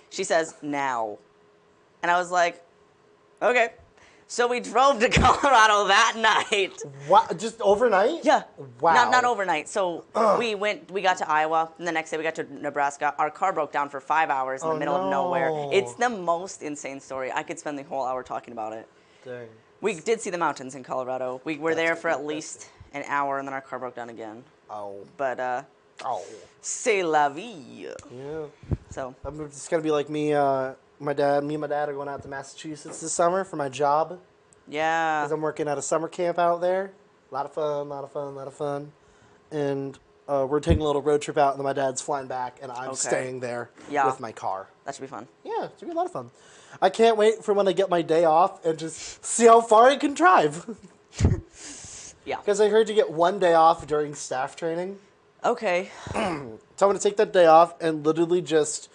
S2: she says, "Now." And I was like, "Okay." So we drove to Colorado that night.
S1: What? Just overnight?
S2: Yeah.
S1: Wow.
S2: Not overnight. So we got to Iowa, and the next day we got to Nebraska. Our car broke down for 5 hours in the middle of nowhere. It's the most insane story. I could spend the whole hour talking about it.
S1: Dang.
S2: We did see the mountains in Colorado. We were there for at least an hour, and then our car broke down again.
S1: Oh.
S2: But, c'est la vie.
S1: Yeah.
S2: So.
S1: I'm just going to be like me and my dad are going out to Massachusetts this summer for my job.
S2: Yeah.
S1: Because I'm working at a summer camp out there. A lot of fun. And we're taking a little road trip out, and then my dad's flying back, and I'm staying there with my car.
S2: That should be fun.
S1: Yeah, it's going to be a lot of fun. I can't wait for when I get my day off and just see how far I can drive.
S2: Yeah.
S1: Because I heard you get one day off during staff training.
S2: Okay.
S1: So I'm going to take that day off and literally just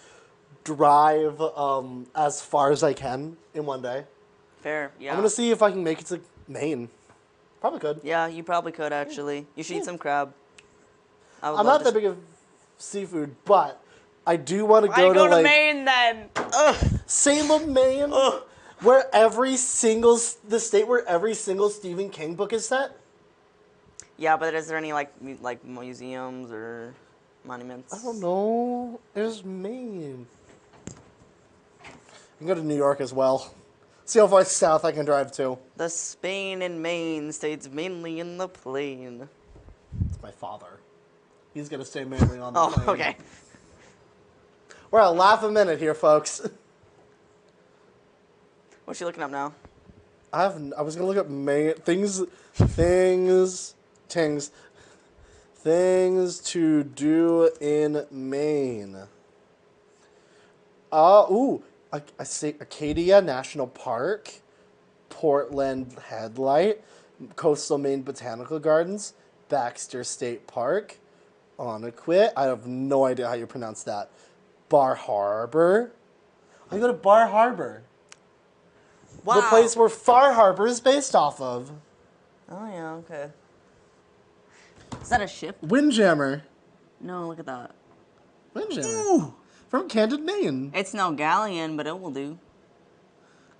S1: drive as far as I can in one day.
S2: Fair, yeah.
S1: I'm going to see if I can make it to Maine. Probably could.
S2: Yeah, you probably could, actually. You should eat some crab.
S1: I'm not that big of seafood, but I do want to go
S2: to like, Maine then. Ugh.
S1: Salem, Maine, where the state where every single Stephen King book is set.
S2: Yeah, but is there any like museums or monuments?
S1: I don't know. There's Maine. I can go to New York as well. See how far south I can drive to.
S2: The Spain and Maine states mainly in the plain.
S1: It's my father. He's gonna stay mainly on the plane.
S2: Oh, okay.
S1: We're at laugh a minute here, folks.
S2: What's she looking up now?
S1: I was gonna look up Maine things to do in Maine. I say Acadia National Park, Portland Headlight, Coastal Maine Botanical Gardens, Baxter State Park, Onnequit. I have no idea how you pronounce that. Bar Harbor. I go to Bar Harbor.
S2: Wow.
S1: The place where Far Harbor is based off of.
S2: Oh yeah, okay. Is that a ship?
S1: Windjammer.
S2: No, look at that.
S1: Windjammer. Ooh, from Candid, Maine.
S2: It's no galleon, but it will do.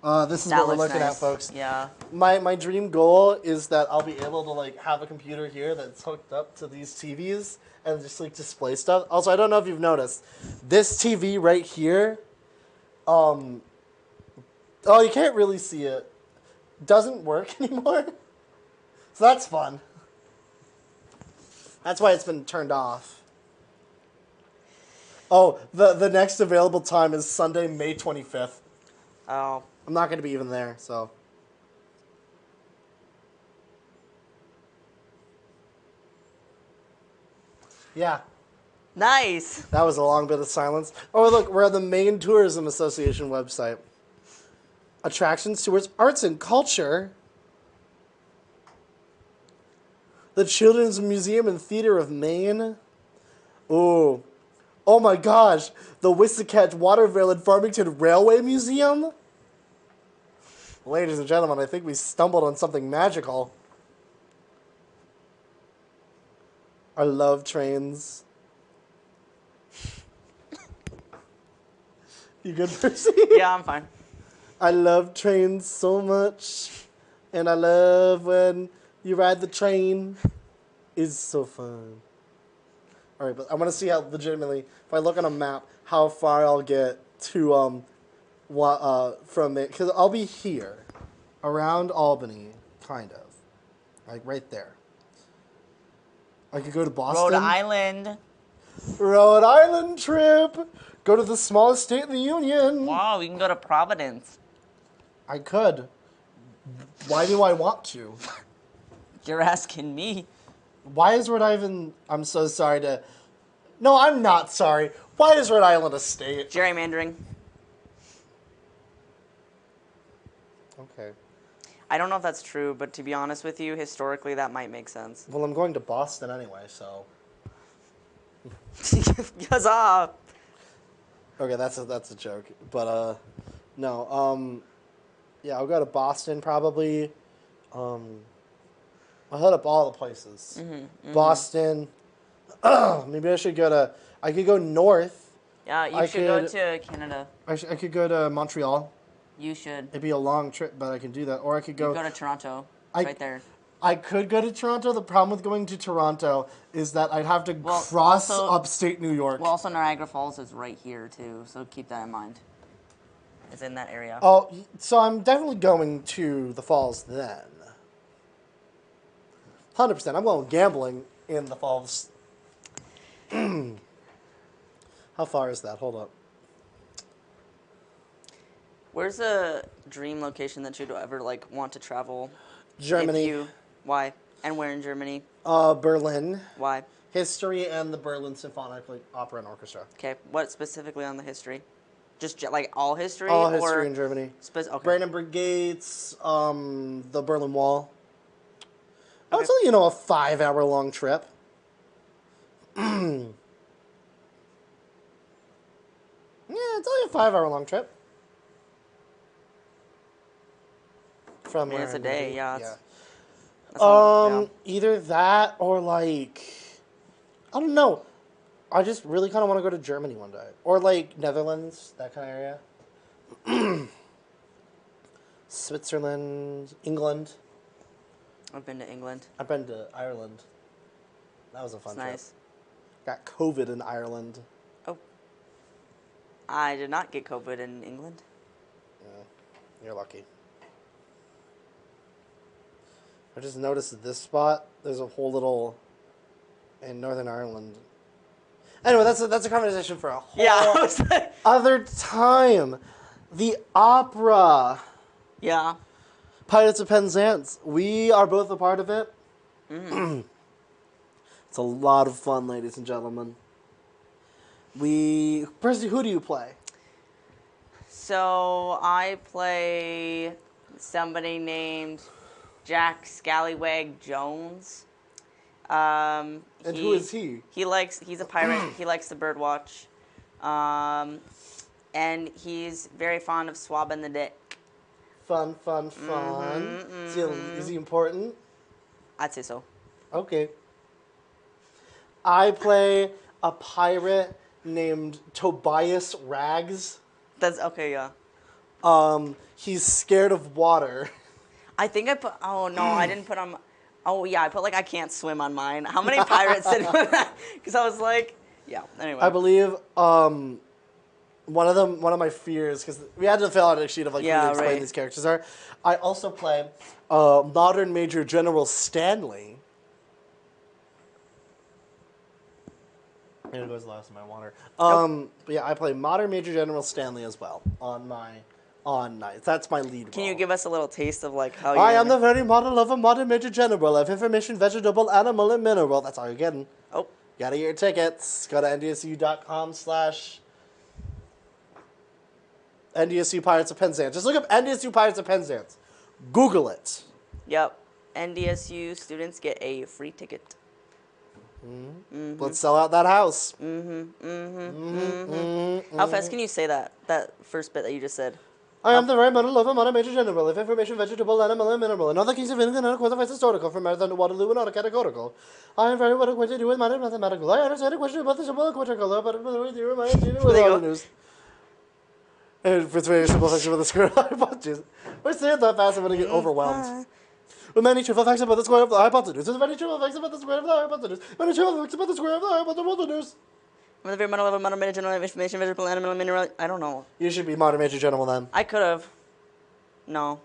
S1: This is
S2: That
S1: what we're
S2: looks
S1: looking at,
S2: nice.
S1: folks.
S2: Yeah.
S1: My dream goal is that I'll be able to like have a computer here that's hooked up to these TVs and just like display stuff. Also, I don't know if you've noticed this TV right here. Oh, you can't really see it. Doesn't work anymore. So that's fun. That's why it's been turned off. Oh, the next available time is Sunday, May 25th.
S2: Oh.
S1: I'm not going to be even there, so. Yeah,
S2: Nice.
S1: that was a long bit of silence. Oh, look, we're on the Maine Tourism Association website. Attractions towards arts and culture. The Children's Museum and Theater of Maine. Ooh. Oh my gosh. The Wissahickon Waterville and Farmington Railway Museum. Ladies and gentlemen, I think we stumbled on something magical. I love trains. You good, Percy?
S2: Yeah, I'm fine.
S1: I love trains so much. And I love when you ride the train. It's so fun. All right, but I want to see how legitimately, if I look on a map, how far I'll get to from it, because I'll be here, around Albany, kind of, like right there. I could go to Boston.
S2: Rhode Island.
S1: Rhode Island trip. Go to the smallest state in the union.
S2: Wow, we can go to Providence.
S1: I could. Why do I want to?
S2: You're asking me.
S1: Why is Rhode Island? I'm so sorry to. No, I'm not sorry. Why is Rhode Island a state?
S2: Gerrymandering.
S1: Okay.
S2: I don't know if that's true, but to be honest with you, historically that might make sense.
S1: Well, I'm going to Boston anyway, so.
S2: Huzzah!
S1: Okay, that's a joke, but no, yeah, I'll go to Boston probably. I'll hit up all the places. Boston. Maybe I should go to. I could go north.
S2: Yeah, you
S1: I
S2: should go
S1: could-
S2: to Canada.
S1: I could go to Montreal.
S2: You should.
S1: It'd be a long trip, but I can do that. Or I could
S2: You
S1: go.
S2: go to Toronto.
S1: I-
S2: Right there.
S1: I could go to Toronto. The problem with going to Toronto is that I'd have to
S2: Well,
S1: cross
S2: also-
S1: upstate New York.
S2: Well, also Niagara Falls is right here too, so keep that in mind. It's in that area.
S1: Oh, so I'm definitely going to the falls then. 100%. I'm going gambling in the falls. How far is that? Hold up.
S2: Where's a dream location that you'd ever like want to travel?
S1: Germany.
S2: Why? And where in Germany?
S1: Berlin.
S2: Why?
S1: History and the Berlin Symphonic Opera and Orchestra.
S2: Okay. What specifically on the history? Just like all history?
S1: All
S2: or
S1: history in Germany.
S2: Okay.
S1: Brandenburg Gates, the Berlin Wall. Oh,
S2: Okay.
S1: it's only, a 5-hour-long trip. Yeah, it's only a 5-hour-long trip. From
S2: mean, it's
S1: where
S2: a day,
S1: I'm gonna
S2: yeah,
S1: be.
S2: it's- That's all- yeah.
S1: Either that or like, I don't know. I just really kind of want to go to Germany one day, or like Netherlands, that kind of area. Switzerland, England.
S2: I've been to England.
S1: I've been to Ireland. That was a fun
S2: It's
S1: trip.
S2: nice.
S1: Got COVID in Ireland.
S2: Oh. I did not get COVID in England.
S1: Yeah, you're lucky. I just noticed at this spot, there's a whole little in Northern Ireland. Anyway, that's a conversation for a whole
S2: Yeah.
S1: other time. The opera,
S2: Yeah.
S1: Pirates of Penzance. We are both a part of it. It's a lot of fun, ladies and gentlemen. Percy, who do you play?
S2: So I play somebody named Jack Scallywag Jones.
S1: And who is he?
S2: He's a pirate. He likes the birdwatch. And he's very fond of swabbing the dick.
S1: Fun. Is he important?
S2: I'd say so.
S1: Okay. I play a pirate named Tobias Rags.
S2: That's okay, yeah.
S1: He's scared of water.
S2: I think I put. Oh no, I didn't put on. Oh yeah, I put like I can't swim on mine. How many pirates did put that? Because I was like, yeah. Anyway,
S1: I believe one of my fears, because we had to fill out a sheet of like who to explain
S2: right.
S1: these characters are. I also play modern Major General Stanley. There goes the last of my water. But yeah, I play modern Major General Stanley as well on Knights. That's my lead.
S2: Can
S1: role.
S2: you give us a little taste of like how?
S1: I am the very model of a modern Major General of information, vegetable, animal, and mineral. That's all you're getting.
S2: Oh.
S1: Gotta get your tickets. Go to NDSU Pirates of Penzance. Just look up NDSU Pirates of Penzance. Google it.
S2: Yep. NDSU students get a free ticket.
S1: Let's sell out that house.
S2: How fast can you say that first bit that you just said?
S1: I am the very model of a modern Major General of information, vegetable, animal, and mineral, and all the kings of England and qualifies historical from Marathon to Waterloo and autocategorical. I am very well acquainted with modern mathematical. I understand a question about the symbol equivocal, but with all the news. And for very simple facts about the square of the hypotenuse. We're saying that fast, I'm going to get overwhelmed. With many trivial facts about the square of the hypotenuse. There's many trivial facts about the square of the hypotenuse. Many trivial facts about the square of the hypotenuse.
S2: I'm the very model of a modern major general of information, vegetable, animal, and mineral. I don't know.
S1: You should be modern Major General then.
S2: I could have. No.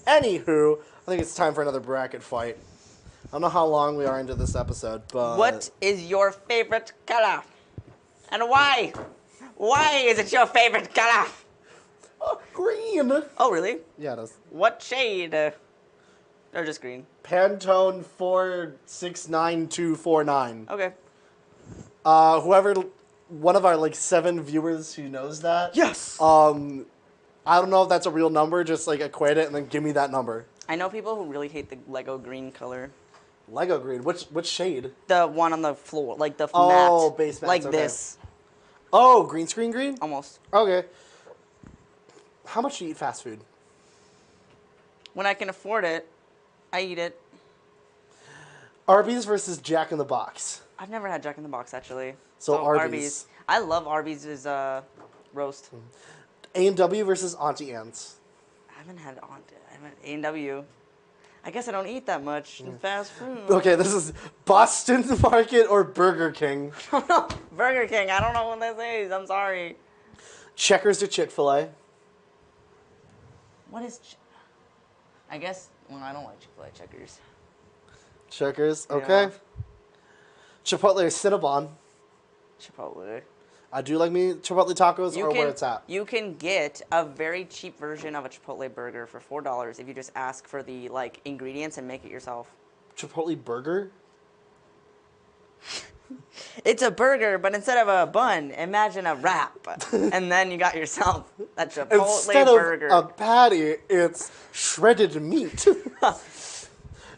S1: Anywho, I think it's time for another bracket fight. I don't know how long we are into this episode, but...
S2: What is your favorite color? And why? Why is it your favorite color?
S1: Oh, green!
S2: Oh, really?
S1: Yeah, it is.
S2: What shade? Or just green?
S1: Pantone 469249.
S2: Okay.
S1: One of our like 7 viewers who knows that.
S2: Yes!
S1: I don't know if that's a real number, just like equate it and then give me that number.
S2: I know people who really hate the Lego green color.
S1: Lego green? Which shade?
S2: The one on the floor, like the
S1: Oh,
S2: mat.
S1: base mats,
S2: Like
S1: okay.
S2: this.
S1: Oh, green screen green?
S2: Almost.
S1: Okay. How much do you eat fast food?
S2: When I can afford it, I eat it.
S1: Arby's versus Jack in the Box.
S2: I've never had Jack in the Box, actually.
S1: So Arby's.
S2: I love Arby's' roast.
S1: A&W versus Auntie Anne's.
S2: I haven't had A&W. I guess I don't eat that much fast food.
S1: Okay, this is Boston Market or Burger King.
S2: Burger King. I don't know what this is. I'm sorry.
S1: Checkers or Chick-fil-A.
S2: What is... I guess... Well, I don't like Chick-fil-A Checkers.
S1: Checkers, okay.
S2: Yeah.
S1: Chipotle or Cinnabon.
S2: Chipotle.
S1: I do like me Chipotle tacos or where it's at.
S2: You can get a very cheap version of a Chipotle burger for $4 if you just ask for the like ingredients and make it yourself.
S1: Chipotle burger?
S2: It's a burger, but instead of a bun, imagine a wrap. And then you got yourself a Chipotle
S1: Instead
S2: burger.
S1: of a patty, it's shredded meat.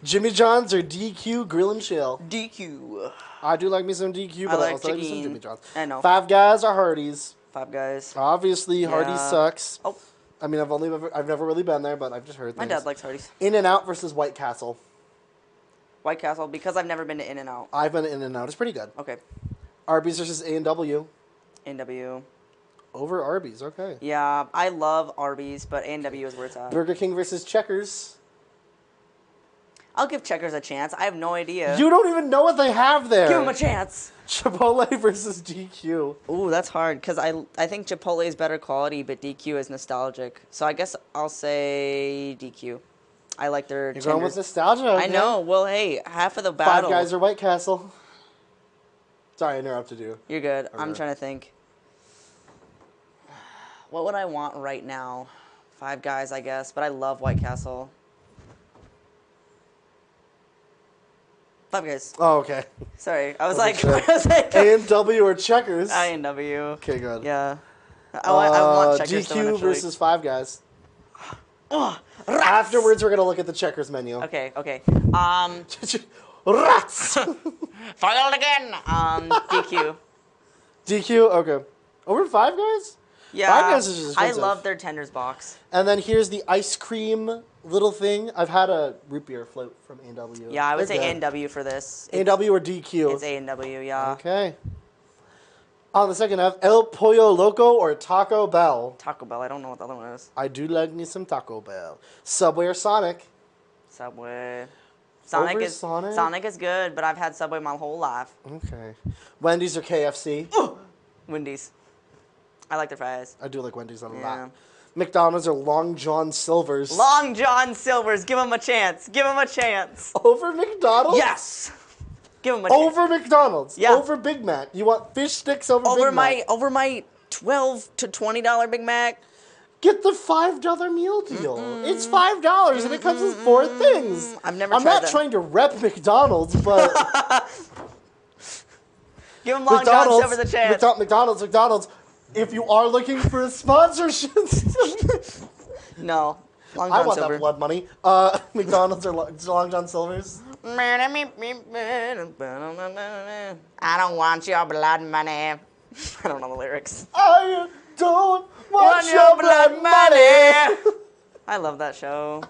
S1: Jimmy John's or DQ Grill and Chill?
S2: DQ.
S1: I do like me some DQ, but I
S2: like
S1: also like me some
S2: chicken.
S1: Jimmy John's.
S2: I know.
S1: Five Guys or Hardee's?
S2: Five Guys.
S1: Obviously, Hardee's
S2: Yeah.
S1: sucks.
S2: Oh,
S1: I mean, I've never really been there, but I've just heard
S2: my
S1: things.
S2: dad likes Hardee's.
S1: In-N-Out versus White Castle.
S2: White Castle, because I've never been to In-N-Out.
S1: I've been to In-N-Out. It's pretty good.
S2: Okay.
S1: Arby's versus A&W.
S2: A&W.
S1: Over Arby's, okay.
S2: Yeah, I love Arby's, but A&W is where it's at.
S1: Burger King versus Checkers.
S2: I'll give Checkers a chance. I have no idea.
S1: You don't even know what they have there.
S2: Give them a chance.
S1: Chipotle versus DQ.
S2: Ooh, that's hard, because I think Chipotle is better quality, but DQ is nostalgic. So I guess I'll say DQ. I like their
S1: You're going with
S2: tenders.
S1: nostalgia. Okay.
S2: I know. Well, hey, half of the battle.
S1: Five Guys or White Castle. Sorry, I interrupted you.
S2: You're good. I'm
S1: Okay.
S2: trying to think. What would I want right now? Five Guys, I guess, but I love White Castle. Five Guys.
S1: Oh, okay.
S2: Sorry, I was
S1: Okay,
S2: like,
S1: sure.
S2: I was like,
S1: A&W or Checkers.
S2: A&W.
S1: Okay, good.
S2: Yeah. I want Checkers to win,
S1: DQ
S2: actually.
S1: versus Five Guys.
S2: Oh,
S1: Afterwards, we're going to look at the Checkers menu.
S2: okay.
S1: Rats!
S2: Filed again. DQ.
S1: DQ? Okay. Over Five Guys?
S2: Yeah.
S1: Five Guys is just
S2: I
S1: expensive.
S2: love their tenders box.
S1: And then here's the ice cream little thing. I've had a root beer float from A&W.
S2: Yeah, I would
S1: They're
S2: say
S1: good.
S2: A&W for this.
S1: A&W or DQ?
S2: It's A&W, yeah.
S1: Okay. On the second half, El Pollo Loco or Taco Bell.
S2: Taco Bell. I don't know what the other one is.
S1: I do like me some Taco Bell. Subway or Sonic?
S2: Subway.
S1: Over Sonic?
S2: Sonic is good, but I've had Subway my whole life.
S1: Okay. Wendy's or KFC?
S2: Wendy's. I like their fries.
S1: I do like Wendy's a
S2: Yeah.
S1: lot. McDonald's or Long John Silver's?
S2: Long John Silver's. Give them a chance. Give them a chance.
S1: Over McDonald's?
S2: Yes. Give them a chance.
S1: Over McDonald's?
S2: Yeah.
S1: Over Big Mac? You want fish sticks over Big Mac?
S2: Over my $12 to $20 Big Mac.
S1: Get the $5 meal deal. It's $5 and it comes with 4 things.
S2: I've never
S1: I'm
S2: tried
S1: not
S2: that.
S1: trying to rep McDonald's, but
S2: Give them Long John Silver's a chance.
S1: McDonald's. If you are looking for a sponsorship,
S2: No. Long
S1: I
S2: John
S1: want
S2: Silver.
S1: that blood money. McDonald's or Long John Silver's?
S2: I don't want your blood money. I don't know the lyrics.
S1: I don't want your blood money.
S2: I love that show.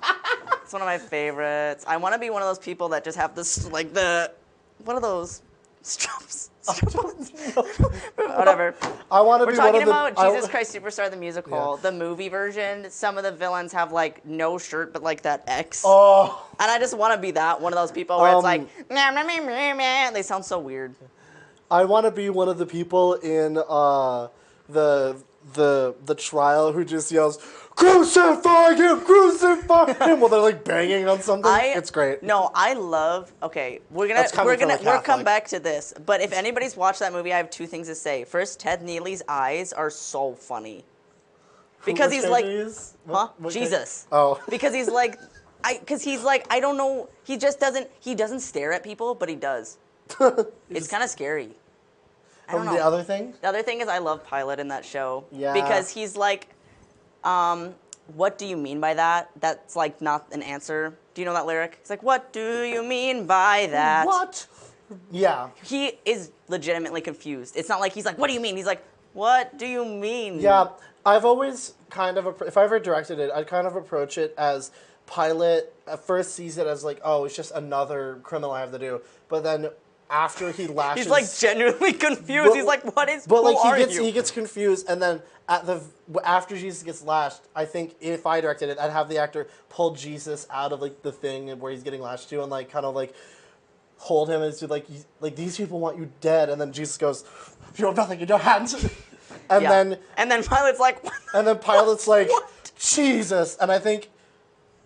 S2: It's one of my favorites. I want to be one of those people that just have this, like what are those? Straps. Whatever.
S1: I want to
S2: We're
S1: be one
S2: talking
S1: of the.
S2: about Jesus Christ Superstar the musical, the movie version. Some of the villains have like no shirt, but like that X.
S1: Oh,
S2: And I just want to be that one of those people where it's like, meh, meh, meh, meh, meh. They sound so weird.
S1: I want to be one of the people in the trial who just yells, "Crucify him! Crucify him!" while they're like banging on something. It's great.
S2: No, I love. Okay, we're
S1: That's coming from a
S2: come
S1: Catholic.
S2: back to this. But if anybody's watched that movie, I have 2 things to say. First, Ted Neely's eyes are so funny because he's like,
S1: what
S2: Jesus.
S1: Oh.
S2: Because he's like, I don't know. He doesn't stare at people, but he does. It's kind of scary. I don't know.
S1: The other thing?
S2: The other thing is I love Pilot in that show.
S1: Yeah.
S2: Because he's like, what do you mean by that? That's like not an answer. Do you know that lyric? It's like, what do you mean by that?
S1: What? Yeah.
S2: He is legitimately confused. It's not like he's like, what do you mean? He's like, what do you mean?
S1: Yeah. I've always kind of, if I ever directed it, I'd kind of approach it as Pilot at first sees it as like, oh, it's just another criminal I have to do. But then after he lashes,
S2: He's like genuinely confused.
S1: But-
S2: he's like, what is?
S1: but
S2: who
S1: like
S2: are
S1: he
S2: you?
S1: gets confused, and then after Jesus gets lashed, I think if I directed it, I'd have the actor pull Jesus out of like the thing where he's getting lashed to, and like kind of like hold him and do like these people want you dead, and then Jesus goes, "You have nothing in your hands," and
S2: Yeah. then Pilot's like, what?
S1: and then Pilate's like,
S2: What?
S1: Jesus, and I think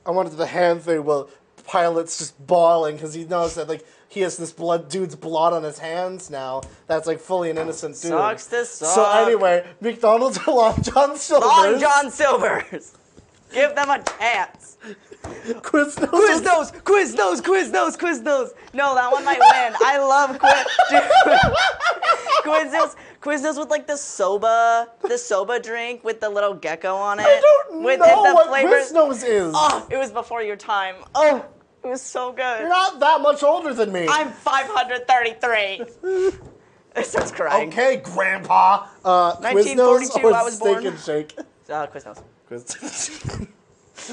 S1: I wanted the hand thing. Well, Pilate's just bawling because he knows that like he has this dude's blood on his hands now. That's like fully an innocent dude.
S2: Sucks to suck.
S1: So anyway, McDonald's or Long John Silver's.
S2: Long John Silver's. Give them a chance.
S1: Quiznos.
S2: Quiznos. No, that one might win. I love Quiznos with like the soba drink with the little gecko on it.
S1: I don't
S2: with
S1: know what
S2: flavors.
S1: Quiznos is.
S2: Oh, it was before your time. Oh, it was so good.
S1: You're not that much older than me.
S2: I'm 533. It starts crying.
S1: Okay, Grandpa.
S2: 1942,
S1: Quiznos or
S2: I was
S1: Steak
S2: born.
S1: and Shake?
S2: Quiznos.
S1: Quiz-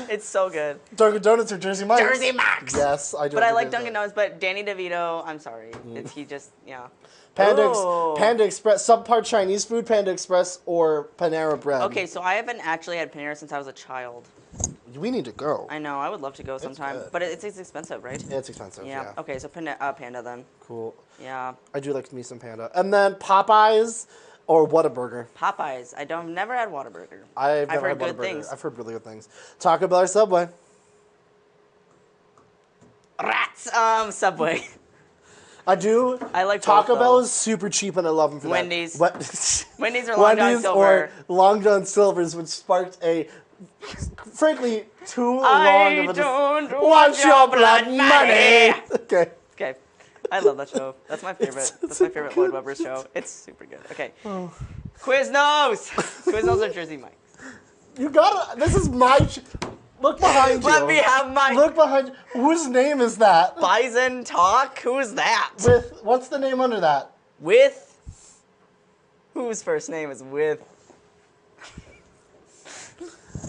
S2: It's so good.
S1: Dunkin' Donuts or Jersey Mike's?
S2: Jersey Max.
S1: Yes, I do.
S2: But I like Dunkin' Donuts. But Danny DeVito, I'm sorry. He just, yeah.
S1: Panda Express, subpar Chinese food, Panda Express, or Panera Bread.
S2: Okay, so I haven't actually had Panera since I was a child.
S1: We need to go.
S2: I know, I would love to go sometime.
S1: good.
S2: But it's expensive, right?
S1: It's expensive, yeah.
S2: Okay, so Panda then.
S1: Cool.
S2: Yeah.
S1: I do like me some Panda. And then Popeyes or Whataburger.
S2: Popeyes. Never had Whataburger.
S1: I've never
S2: heard
S1: had
S2: good
S1: Whataburger.
S2: things.
S1: I've heard really good things. Taco Bell or Subway?
S2: Rats. Subway.
S1: I do.
S2: I like
S1: Taco
S2: both,
S1: Bell
S2: though.
S1: is super cheap and I love them for
S2: Wendy's.
S1: that.
S2: Wendy's or Long John
S1: Wendy's
S2: Silver.
S1: or Long John Silver's, which sparked a, frankly, too long
S2: I
S1: of a...
S2: don't
S1: Want your blood money! Okay.
S2: Okay. I love that show. That's my favorite. That's my favorite Lloyd Webber show. It's super good. Okay. Quiznos. Quiznos or Jersey Mike's.
S1: You gotta... This is my... Look behind you.
S2: Let me have my
S1: Look behind you. Whose name is that?
S2: Bison talk. Who's that?
S1: With... What's the name under that?
S2: With. Whose first name is with?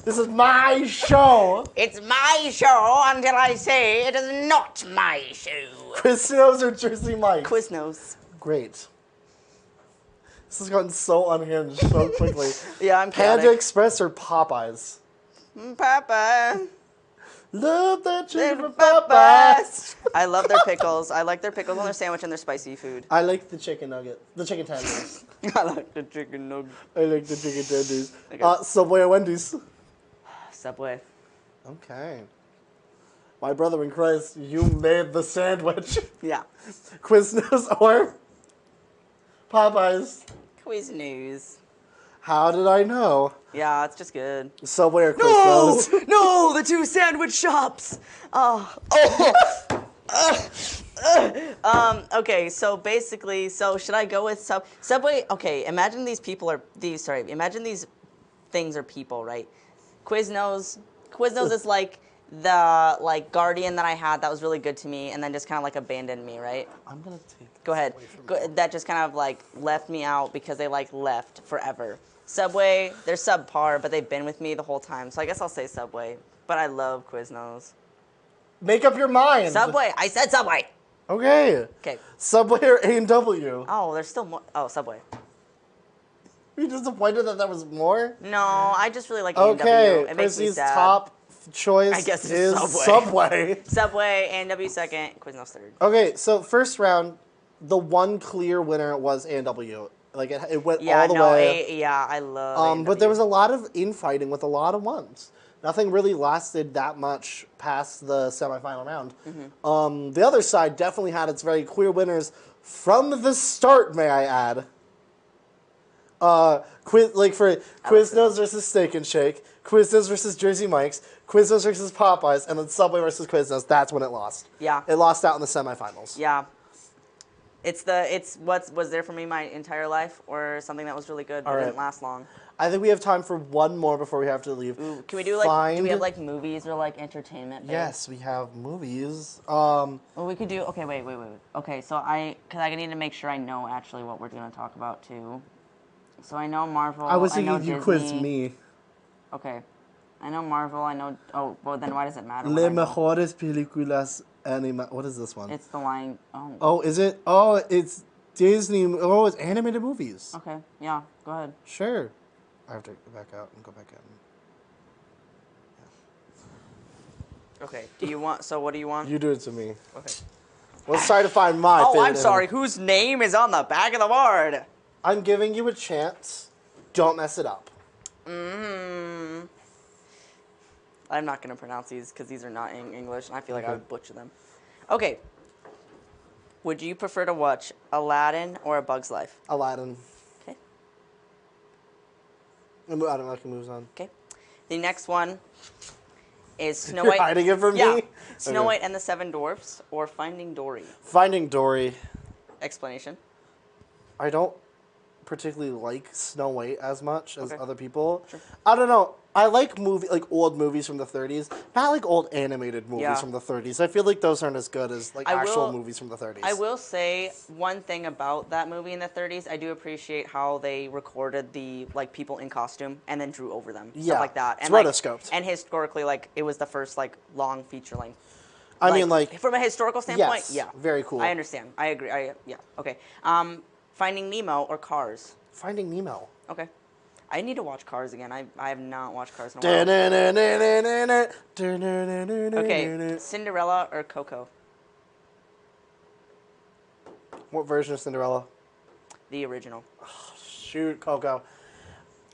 S1: This is my show.
S2: It's my show until I say it is not my show.
S1: Quiznos or Jersey Mike's?
S2: Quiznos.
S1: Great. This has gotten so unhinged so quickly.
S2: Yeah, I'm
S1: Panda
S2: chaotic.
S1: Express or Popeyes?
S2: Papa.
S1: Love that chicken from Popeyes.
S2: I love their pickles. I like their pickles on their sandwich and their spicy food.
S1: I like the chicken nugget. The chicken tenders.
S2: I like the chicken nuggets.
S1: I like the chicken tenders.
S2: Okay.
S1: Subway or Wendy's?
S2: Subway.
S1: Okay. My brother in Christ, you made the sandwich.
S2: Yeah.
S1: Quiznos or Popeyes?
S2: Quiznos.
S1: How did I know?
S2: Yeah, it's just good.
S1: Subway or
S2: No!
S1: Quiznos?
S2: No! The two sandwich shops! Oh. Okay, so basically, should I go with Subway? Okay, imagine these people are, imagine these things are people, right? Quiznos is like the guardian that I had that was really good to me and then just kind of like abandoned me, right?
S1: I'm gonna take.
S2: Go ahead. That just kind of like left me out because they like left forever. Subway, they're subpar, but they've been with me the whole time. So I guess I'll say Subway. But I love Quiznos.
S1: Make up your mind.
S2: Subway. I said Subway.
S1: Okay.
S2: Okay.
S1: Subway or A&W?
S2: Oh, there's still more. Oh, Subway.
S1: Are you disappointed that there was more?
S2: No, I just really like
S1: Okay.
S2: A&W. It makes me
S1: Percy's
S2: sad.
S1: top choice
S2: I guess it's
S1: is
S2: Subway.
S1: Subway.
S2: Subway, A&W second, Quiznos third.
S1: Okay, so first round, the one clear winner was A&W. Like it went all the way.
S2: I love A&W.
S1: But there was a lot of infighting with a lot of ones. Nothing really lasted that much past the semifinal round.
S2: Mm-hmm.
S1: The other side definitely had its very clear winners from the start, may I add. For Quiznos versus Steak and Shake, Quiznos versus Jersey Mike's, Quiznos versus Popeyes, and then Subway versus Quiznos. That's when it lost.
S2: Yeah.
S1: It lost out in the semifinals.
S2: Yeah. It's what was there for me my entire life, or something that was really good but didn't last long.
S1: I think we have time for one more before we have to leave.
S2: Ooh, can we do like do we have like movies or like entertainment?
S1: Yes, we have movies.
S2: Well, we could do. Okay, wait. Okay, so because I need to make sure I know actually what we're going to talk about too. So I know Marvel.
S1: I was
S2: know
S1: thinking you
S2: Disney.
S1: quizzed me.
S2: Okay, I know Marvel. I know. Oh, well then why does it matter?
S1: Le mejores películas animadas. What is this one?
S2: It's the line. Oh.
S1: Oh, is it? Oh, it's Disney. Oh, it's animated movies.
S2: Okay. Yeah. Go ahead.
S1: Sure. I have to go back out and go back in.
S2: Okay. Do you want? So what do you want?
S1: You do it to me.
S2: Okay.
S1: Let's try to find my favorite.
S2: Oh, I'm sorry. Whose name is on the back of the board?
S1: I'm giving you a chance. Don't mess it up.
S2: I'm not going to pronounce these because these are not in English, and I feel like I would butcher them. Okay. Would you prefer to watch Aladdin or A Bug's Life?
S1: Aladdin.
S2: Okay.
S1: Aladdin actually moves on.
S2: Okay. The next one is Snow
S1: You're
S2: White.
S1: hiding it from
S2: Yeah.
S1: me?
S2: Snow
S1: Okay.
S2: White and the Seven Dwarfs or Finding Dory.
S1: Finding Dory.
S2: Explanation.
S1: I don't particularly like Snow White as much as
S2: Okay.
S1: other people.
S2: Sure.
S1: I don't know. I like old movies from the 30s, not like old animated movies
S2: Yeah.
S1: from the 30s. I feel like those aren't as good as like actual movies from the 30s.
S2: I will say one thing about that movie in the 30s. I do appreciate how they recorded the people in costume and then drew over them,
S1: Yeah,
S2: stuff like that.
S1: it's
S2: And
S1: rotoscoped.
S2: And historically, it was the first long feature length.
S1: I mean,
S2: from a historical standpoint,
S1: yes,
S2: yeah,
S1: very cool.
S2: I understand. I agree. Yeah. Okay. Finding Nemo or Cars.
S1: Finding Nemo.
S2: Okay. I need to watch Cars again. I have not watched Cars in a while. Okay. Cinderella or Coco.
S1: What version of Cinderella?
S2: The original.
S1: Shoot, Coco.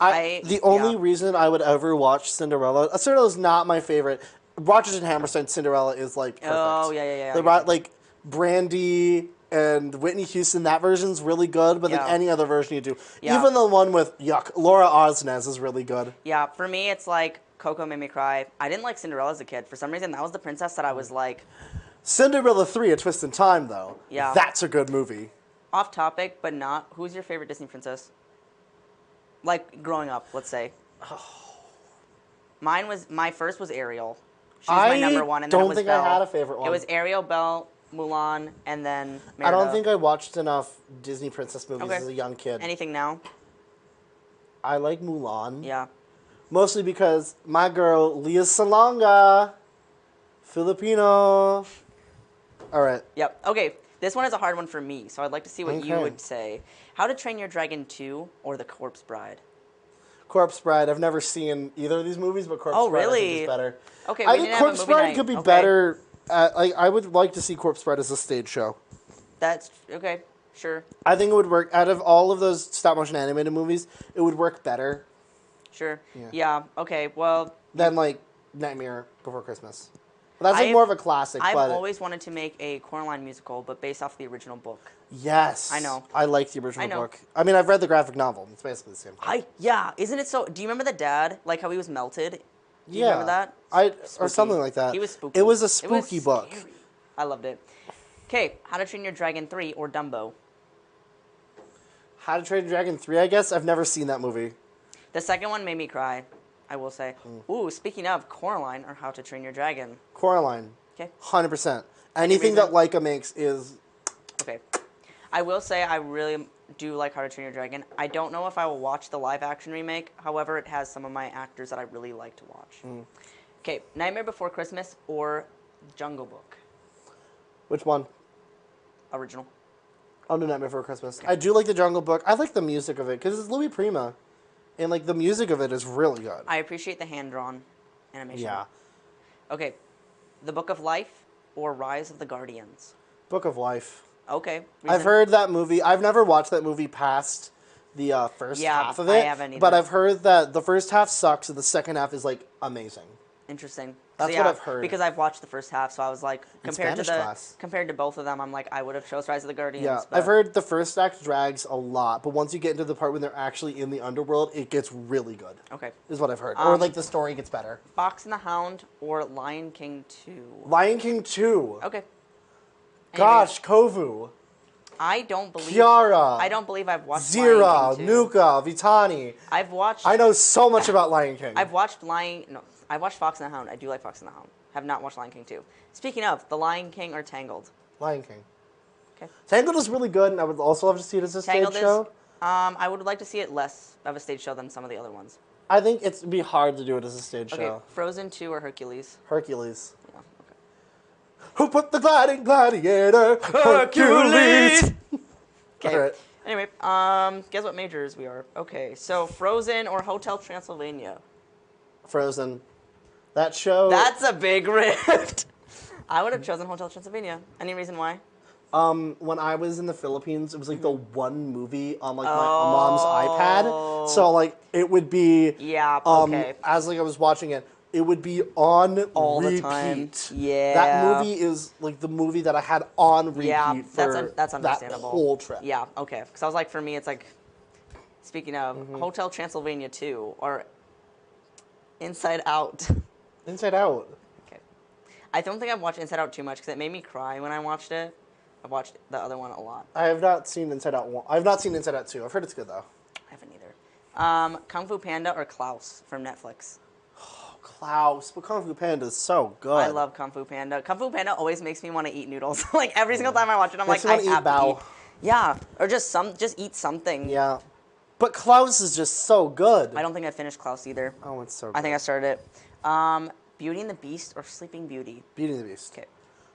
S2: I-
S1: The only
S2: yeah.
S1: reason I would ever watch Cinderella, Cinderella's not my favorite. Rodgers and Hammerstein Cinderella is perfect.
S2: Oh, yeah.
S1: Brandy and Whitney Houston, that version's really good, but
S2: Yeah.
S1: any other version you do.
S2: Yeah.
S1: Even the one with Laura Osnes is really good.
S2: Yeah, for me, it's Coco made me cry. I didn't like Cinderella as a kid. For some reason, that was the princess that I was
S1: Cinderella 3, A Twist in Time, though.
S2: Yeah.
S1: That's a good movie.
S2: off topic, but not. Who's your favorite Disney princess? Growing up, let's say. My first was Ariel. She's my number one, and then it
S1: don't
S2: was
S1: think
S2: Belle.
S1: I had a favorite one.
S2: It was Ariel, Belle, Mulan, and then Merida.
S1: I don't think I watched enough Disney princess movies
S2: Okay.
S1: as a young kid.
S2: Anything now?
S1: I like Mulan.
S2: Yeah.
S1: Mostly because my girl, Lea Salonga, Filipino. All right.
S2: Yep. Okay. This one is a hard one for me, so I'd like to see what you
S1: Okay.
S2: would say. How to Train Your Dragon 2 or The Corpse Bride?
S1: Corpse Bride. I've never seen either of these movies, but Corpse
S2: Oh,
S1: Bride I think
S2: really?
S1: is better.
S2: Okay,
S1: I
S2: we
S1: think
S2: need to have a
S1: Corpse
S2: movie
S1: Bride
S2: night.
S1: could be
S2: Okay.
S1: better. I would like to see Corpse Bride as a stage show.
S2: That's okay. Sure.
S1: I think it would work. Out of all of those stop motion animated movies, it would work better
S2: Sure.
S1: Yeah.
S2: Yeah. Okay. Well,
S1: than like Nightmare Before Christmas. But that's like
S2: I've-
S1: more of a classic.
S2: I've
S1: but
S2: always wanted to make a Coraline musical, but based off the original book.
S1: yes,
S2: I know.
S1: I like the original
S2: I know.
S1: book. I mean, I've read the graphic novel. It's basically the same thing.
S2: Yeah. Isn't it so? Do you remember the dad? Like how he was melted? Do you
S1: Yeah.
S2: remember that?
S1: Or
S2: Spooky.
S1: something like that.
S2: He was spooky.
S1: It was a
S2: It was
S1: spooky book.
S2: scary. I loved it. Okay. How to Train Your Dragon 3 or Dumbo?
S1: How to Train Your Dragon 3, I guess. I've never seen that movie.
S2: The second one made me cry. I will say.
S1: Hmm.
S2: Ooh, speaking of Coraline or How to Train Your Dragon.
S1: Coraline.
S2: Okay.
S1: 100%. Anything that Leica makes is...
S2: Okay. I will say I really do like How to Train Your Dragon. I don't know if I will watch the live action remake. However, it has some of my actors that I really like to watch. Okay, Nightmare Before Christmas or Jungle Book?
S1: Which one?
S2: Original.
S1: Oh, No Nightmare Before Christmas. I do like the Jungle Book. I like the music of it because it's Louis Prima. And like the music of it is really good.
S2: I appreciate the hand-drawn animation.
S1: Yeah.
S2: Okay, The Book of Life or Rise of the Guardians?
S1: Book of Life.
S2: Okay.
S1: I've
S2: reason?
S1: heard that movie. I've never watched that movie past the first
S2: Yeah,
S1: half of
S2: I
S1: it.
S2: haven't either.
S1: But I've heard that the first half sucks and the second half is like amazing.
S2: Interesting.
S1: That's what I've heard.
S2: Because I've watched the first half, so I was like,
S1: Spanish class.
S2: compared to both of them, I'm like, I would have chose Rise of the Guardians.
S1: Yeah,
S2: but
S1: I've heard the first act drags a lot, but once you get into the part when they're actually in the underworld, it gets really good.
S2: Okay.
S1: Is what I've heard. Or like the story gets better.
S2: Fox and the Hound or Lion King 2?
S1: Lion King 2.
S2: Okay.
S1: Gosh, Kovu.
S2: I don't believe
S1: Kiara.
S2: I don't believe I've watched
S1: Zira,
S2: Lion King 2.
S1: Nuka, Vitani.
S2: I've watched
S1: I know so much about Lion King.
S2: I've watched Fox and the Hound. I do like Fox and the Hound. Have not watched Lion King 2. Speaking of, The Lion King or Tangled?
S1: Lion King.
S2: Okay.
S1: Tangled is really good, and I would also love to see it as a
S2: Tangled
S1: stage show.
S2: I would like to see it less of a stage show than some of the other ones.
S1: I think it'd be hard to do it as a stage
S2: Okay,
S1: show.
S2: Frozen 2 or Hercules?
S1: Hercules.
S2: Yeah, okay.
S1: Who put the gladiator? Hercules.
S2: Okay.
S1: All right.
S2: Anyway, guess what majors we are? Okay, so Frozen or Hotel Transylvania?
S1: Frozen. That show.
S2: That's a big rift. I would have chosen Hotel Transylvania. Any reason why?
S1: When I was in the Philippines, it was like the one movie on like my mom's iPad. So like it would be
S2: Yeah, okay.
S1: as like I was watching it, it would be on
S2: All the
S1: repeat.
S2: time. Yeah.
S1: That movie is like the movie that I had on repeat
S2: Yeah,
S1: for
S2: that's understandable.
S1: that whole trip.
S2: Yeah, okay. Because I was like, for me, it's like, speaking of,
S1: Mm-hmm.
S2: Hotel Transylvania 2 or Inside Out.
S1: Inside Out.
S2: Okay. I don't think I've watched Inside Out too much because it made me cry when I watched it. I've watched the other one a lot.
S1: I have not seen Inside Out 1. I've not seen Inside Out 2. I've heard it's good though.
S2: I haven't either. Kung Fu Panda or Klaus from Netflix?
S1: Klaus, but Kung Fu Panda is so good.
S2: I love Kung Fu Panda. Kung Fu Panda always makes me want to eat noodles. Like every single time I watch it, I'm
S1: Makes
S2: like,
S1: me
S2: I
S1: wanna
S2: have
S1: eat
S2: to
S1: bao.
S2: eat. Yeah, or just eat something.
S1: Yeah. But Klaus is just so good.
S2: I don't think I finished Klaus either.
S1: Oh, it's so good.
S2: I think I started it. Beauty and the Beast or Sleeping Beauty?
S1: Beauty and the Beast.
S2: Okay.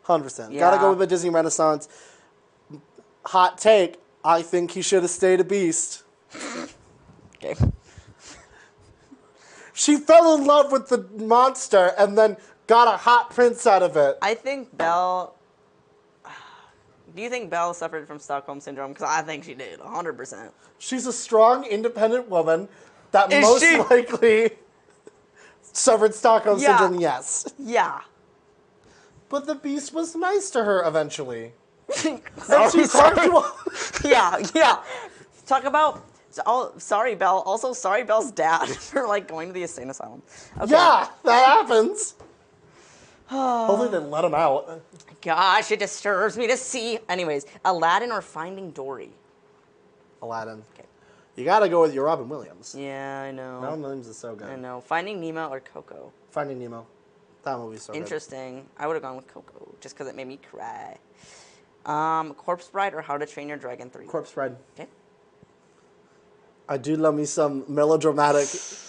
S1: 100%.
S2: Yeah.
S1: Gotta go with the Disney Renaissance. Hot take. I think he should have stayed a beast.
S2: Okay.
S1: She fell in love with the monster and then got a hot prince out of it.
S2: I think Belle. Do you think Belle suffered from Stockholm syndrome? Because I think she did, 100%.
S1: She's a strong, independent woman that
S2: Is
S1: most
S2: she?
S1: likely suffered Stockholm
S2: Yeah.
S1: syndrome, yes.
S2: Yeah.
S1: But the beast was nice to her eventually. And
S2: Sorry,
S1: she talked
S2: sorry.
S1: to
S2: Yeah. Talk about. Oh, sorry, Belle. Also, sorry, Belle's dad for like going to the insane asylum. Okay.
S1: Yeah, that happens. Hopefully they let him out.
S2: Gosh, it disturbs me to see. Anyways, Aladdin or Finding Dory?
S1: Aladdin.
S2: Okay.
S1: You gotta go with your Robin Williams.
S2: Yeah, I know.
S1: Robin Williams is so good.
S2: I know. Finding Nemo or Coco?
S1: Finding Nemo. That movie's so good.
S2: Interesting. I would have gone with Coco just because it made me cry. Corpse Bride or How to Train Your Dragon 3?
S1: Corpse Bride.
S2: Okay.
S1: I do love me some melodramatic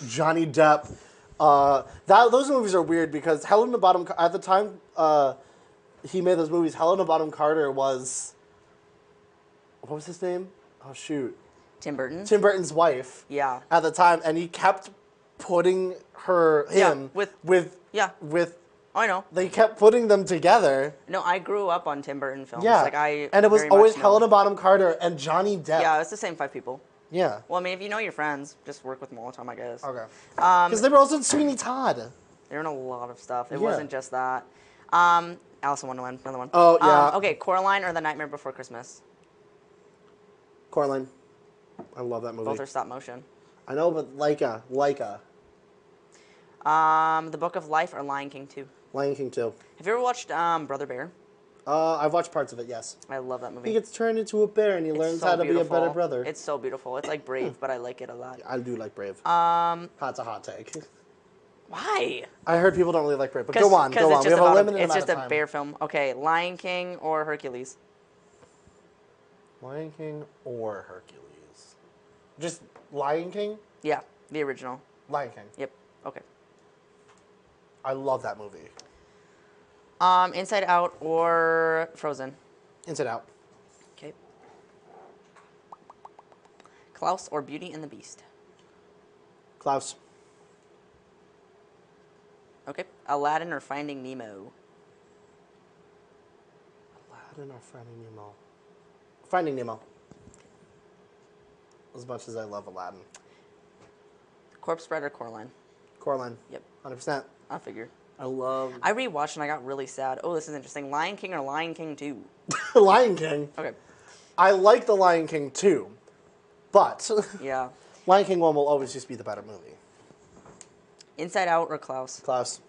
S1: Johnny Depp. Those movies are weird because Helena Bonham at the time he made those movies. Helena Bonham Carter was what was his name? Oh shoot,
S2: Tim Burton.
S1: Tim Burton's wife.
S2: Yeah.
S1: At the time, and he kept putting him with
S2: Yeah. Oh, I know.
S1: They kept putting them together.
S2: No, I grew up on Tim Burton films.
S1: Yeah.
S2: Like
S1: and it was
S2: very
S1: always
S2: much know.
S1: Helena Bonham Carter and Johnny Depp.
S2: Yeah, it's the same 5 people.
S1: Yeah.
S2: Well, I mean, if you know your friends, just work with them all the time, I guess.
S1: Okay. Because they were also in Sweeney Todd.
S2: They're in a lot of stuff. It
S1: Yeah.
S2: wasn't just that. Alice in Wonderland, another one.
S1: Oh, yeah.
S2: Okay, Coraline or The Nightmare Before Christmas.
S1: Coraline. I love that movie.
S2: Both are stop motion.
S1: I know, but Leica.
S2: The Book of Life or Lion King 2.
S1: Lion King 2.
S2: Have you ever watched Brother Bear?
S1: I've watched parts of it, yes.
S2: I love that movie.
S1: He gets turned into a bear and he learns
S2: so
S1: how to be a
S2: beautiful.
S1: better brother.
S2: It's so beautiful. It's like Brave, but I like it a lot.
S1: I do like Brave. That's a hot take.
S2: Why?
S1: I heard people don't really like Brave, but go on. We have a limited
S2: It's
S1: amount
S2: just
S1: of
S2: a
S1: time.
S2: bear film. Okay, Lion King or Hercules?
S1: Lion King or Hercules? Just Lion King?
S2: Yeah, the original.
S1: Lion King.
S2: Yep. Okay.
S1: I love that movie.
S2: Inside Out or Frozen?
S1: Inside Out.
S2: Okay. Klaus or Beauty and the Beast?
S1: Klaus.
S2: Okay. Aladdin or Finding Nemo?
S1: Aladdin or Finding Nemo? Finding Nemo. As much as I love Aladdin.
S2: Corpse Bride or Coraline?
S1: Coraline.
S2: Yep.
S1: 100%.
S2: I figure.
S1: I love
S2: I rewatched and I got really sad. Oh, this is interesting. Lion King or Lion King 2?
S1: Lion King.
S2: Okay.
S1: I like the Lion King too, but
S2: Yeah.
S1: Lion King 1 will always just be the better movie.
S2: Inside Out or Klaus?
S1: Klaus.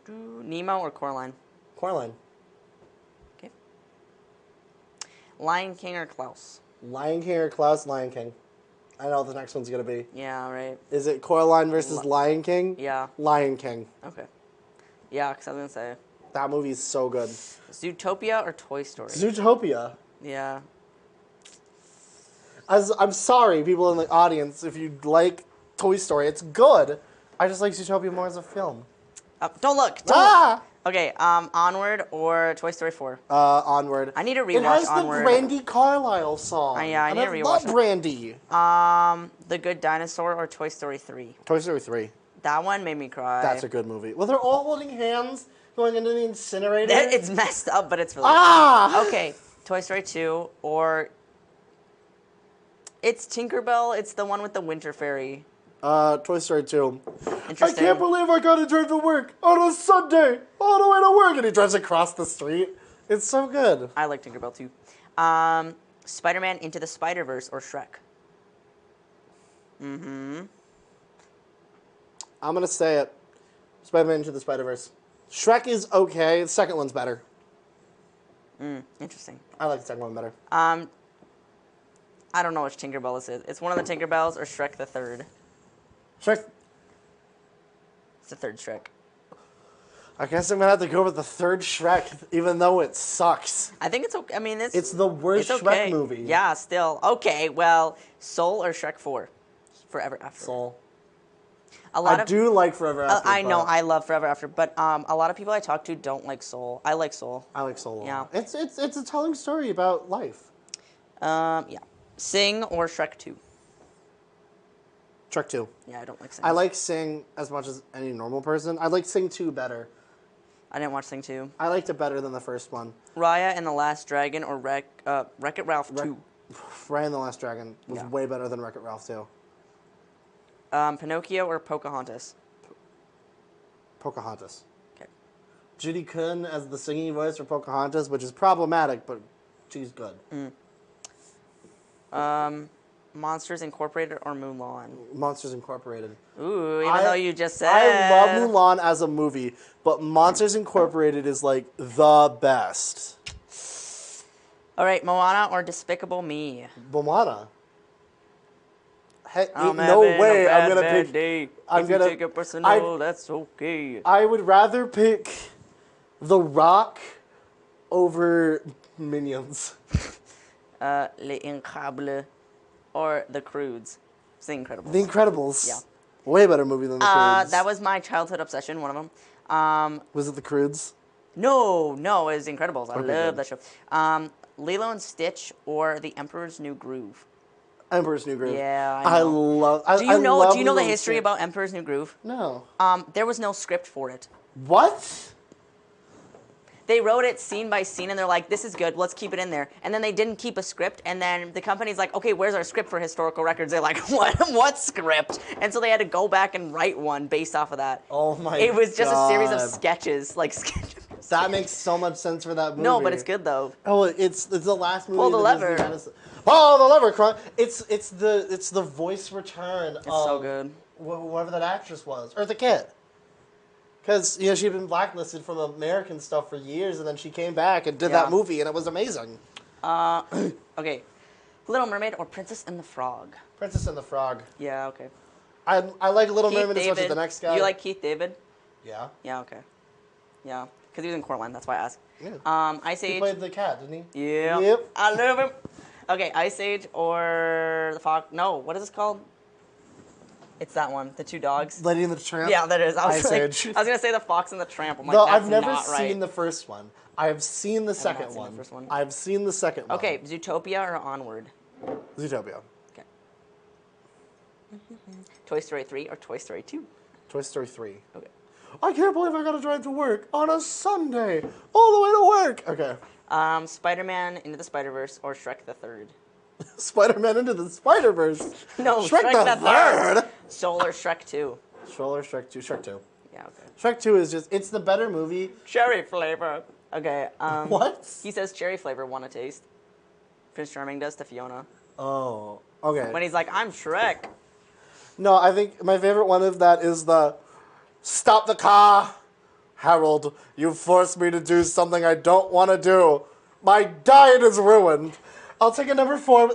S2: Nemo or Coraline?
S1: Coraline.
S2: Okay. Lion King or Klaus?
S1: Lion King or Klaus? Lion King. I know what the next one's going to be.
S2: Yeah, right.
S1: Is it Coraline versus Lion King?
S2: Yeah.
S1: Lion King.
S2: Okay. Yeah, because I was going to say.
S1: That movie's so good.
S2: Zootopia or Toy Story?
S1: Zootopia.
S2: Yeah.
S1: I'm sorry, people in the audience, if you like Toy Story, it's good. I just like Zootopia more as a film.
S2: Don't look.
S1: Ah!
S2: Okay, Onward or Toy Story 4?
S1: Onward.
S2: I need to rewatch
S1: It has
S2: Onward.
S1: the Brandy Carlisle song.
S2: Yeah, I need to
S1: I
S2: rewatch
S1: love
S2: it.
S1: Brandy.
S2: The Good Dinosaur or Toy Story 3?
S1: Toy Story 3.
S2: That one made me cry.
S1: That's a good movie. Well, they're all holding hands going into the incinerator.
S2: It's messed up, but it's really
S1: Ah!
S2: Okay, Toy Story 2 or... It's Tinkerbell. It's the one with the Winter Fairy.
S1: Toy Story 2. I
S2: Interesting.
S1: can't believe I got to drive to work on a Sunday all the way to work. And he drives across the street. It's so good.
S2: I like Tinkerbell too. Spider-Man Into the Spider-Verse or Shrek?
S1: I'm going to say it. Spider-Man Into the Spider-Verse. Shrek is okay. The second one's better.
S2: Interesting.
S1: I like the second one better.
S2: I don't know which Tinkerbell this is. It's one of the Tinkerbells or Shrek the Third.
S1: Shrek.
S2: It's the third Shrek.
S1: I guess I'm going to have to go with the third Shrek, even though it sucks.
S2: I think it's okay. I mean,
S1: It's the worst
S2: it's
S1: Shrek
S2: okay.
S1: movie.
S2: Yeah, still. Okay, well, Soul or Shrek 4? Forever After.
S1: Soul.
S2: A lot
S1: I do like Forever After.
S2: I know,
S1: but
S2: I love Forever After, but a lot of people I talk to don't like Soul. I like Soul.
S1: I like Soul a lot.
S2: Yeah.
S1: It's a telling story about life.
S2: Yeah. Sing or Shrek 2?
S1: Shrek 2.
S2: Yeah, I don't like Sing.
S1: I like Sing as much as any normal person. I like Sing 2 better.
S2: I didn't watch Sing 2.
S1: I liked it better than the first one.
S2: Raya and the Last Dragon or Wreck-It Ralph 2?
S1: Raya and the Last Dragon was
S2: Yeah.
S1: way better than Wreck-It Ralph 2.
S2: Pinocchio or Pocahontas?
S1: Pocahontas.
S2: Okay.
S1: Judy Kuhn as the singing voice for Pocahontas, which is problematic, but she's good.
S2: Monsters Incorporated or Mulan?
S1: Monsters Incorporated.
S2: Ooh, even though you just said...
S1: I love Mulan as a movie, but Monsters Incorporated is like the best.
S2: All right, Moana or Despicable Me?
S1: Moana. Hey,
S2: I'm
S1: no
S2: having
S1: way
S2: a
S1: I'm
S2: bad,
S1: gonna
S2: bad
S1: pick.
S2: day.
S1: I'm
S2: if you
S1: gonna-
S2: take it personal, that's okay.
S1: I would rather pick The Rock over Minions.
S2: Les Incroyables or The Croods. It's The Incredibles.
S1: The Incredibles.
S2: Yeah.
S1: Way better movie than The Croods.
S2: That was my childhood obsession, one of them.
S1: Was it The Croods?
S2: No, it was Incredibles. I
S1: Okay,
S2: love
S1: good.
S2: that show. Lilo and Stitch or The Emperor's New Groove?
S1: Emperor's New Groove.
S2: Yeah,
S1: I
S2: I know.
S1: love.
S2: Do you
S1: I
S2: know?
S1: love
S2: Do you know the
S1: Lilo and
S2: history
S1: Stitch.
S2: about Emperor's New Groove?
S1: No.
S2: There was no script for it.
S1: What?
S2: They wrote it scene by scene, and they're like, "This is good. Let's keep it in there." And then they didn't keep a script, and then the company's like, "Okay, where's our script for historical records?" They're like, "What? What script?" And so they had to go back and write one based off of that.
S1: Oh my god.
S2: It was just a series of sketches, like sketches.
S1: That makes so much sense for that movie.
S2: No, but it's good though.
S1: Oh, it's the last movie.
S2: Pull the
S1: that Disney
S2: lever.
S1: had us- Oh, the lever! It's the voice return. It's
S2: so good.
S1: Whoever that actress was, or the kid. Because she'd been blacklisted from American stuff for years, and then she came back and did that movie, and it was amazing.
S2: Okay, Little Mermaid or Princess and the Frog?
S1: Princess and the Frog.
S2: Yeah, okay.
S1: I like Little
S2: Keith
S1: Mermaid as much as
S2: David.
S1: the next guy.
S2: You like Keith David?
S1: Yeah.
S2: Yeah, okay. Yeah, because he was in Coraline. That's why I asked.
S1: Yeah.
S2: Ice
S1: He
S2: Age.
S1: played the cat, didn't he?
S2: Yeah.
S1: Yep.
S2: I love him. Okay, Ice Age or the Fox? No, what is this called? It's that one. The two dogs.
S1: Lady and the Tramp.
S2: Yeah, that is.
S1: Ice Age.
S2: I was gonna say the Fox and the Tramp. I'm like,
S1: No,
S2: that's
S1: I've never
S2: not right.
S1: seen the first one. I've seen the second
S2: seen the
S1: one.
S2: first one.
S1: I've seen the second one.
S2: Okay, Zootopia or Onward?
S1: Zootopia.
S2: Okay. Toy Story 3 or Toy Story 2?
S1: Toy Story 3.
S2: Okay.
S1: I can't believe I gotta drive to work on a Sunday, all the way to work. Okay.
S2: Spider-Man Into the Spider-Verse or Shrek the Third?
S1: Spider-Man Into the Spider-Verse.
S2: No,
S1: Shrek the Third.
S2: Soul or Shrek 2?
S1: Shrek 2. Shrek 2.
S2: Yeah, okay.
S1: Shrek 2 is just, it's the better movie.
S2: Cherry flavor. Okay.
S1: What?
S2: He says cherry flavor, want a taste? Prince Charming does to Fiona.
S1: Oh, okay.
S2: When he's like, I'm Shrek.
S1: No, I think my favorite one of that is the stop the car. Harold, you forced me to do something I don't want to do. My diet is ruined. I'll take a number 4.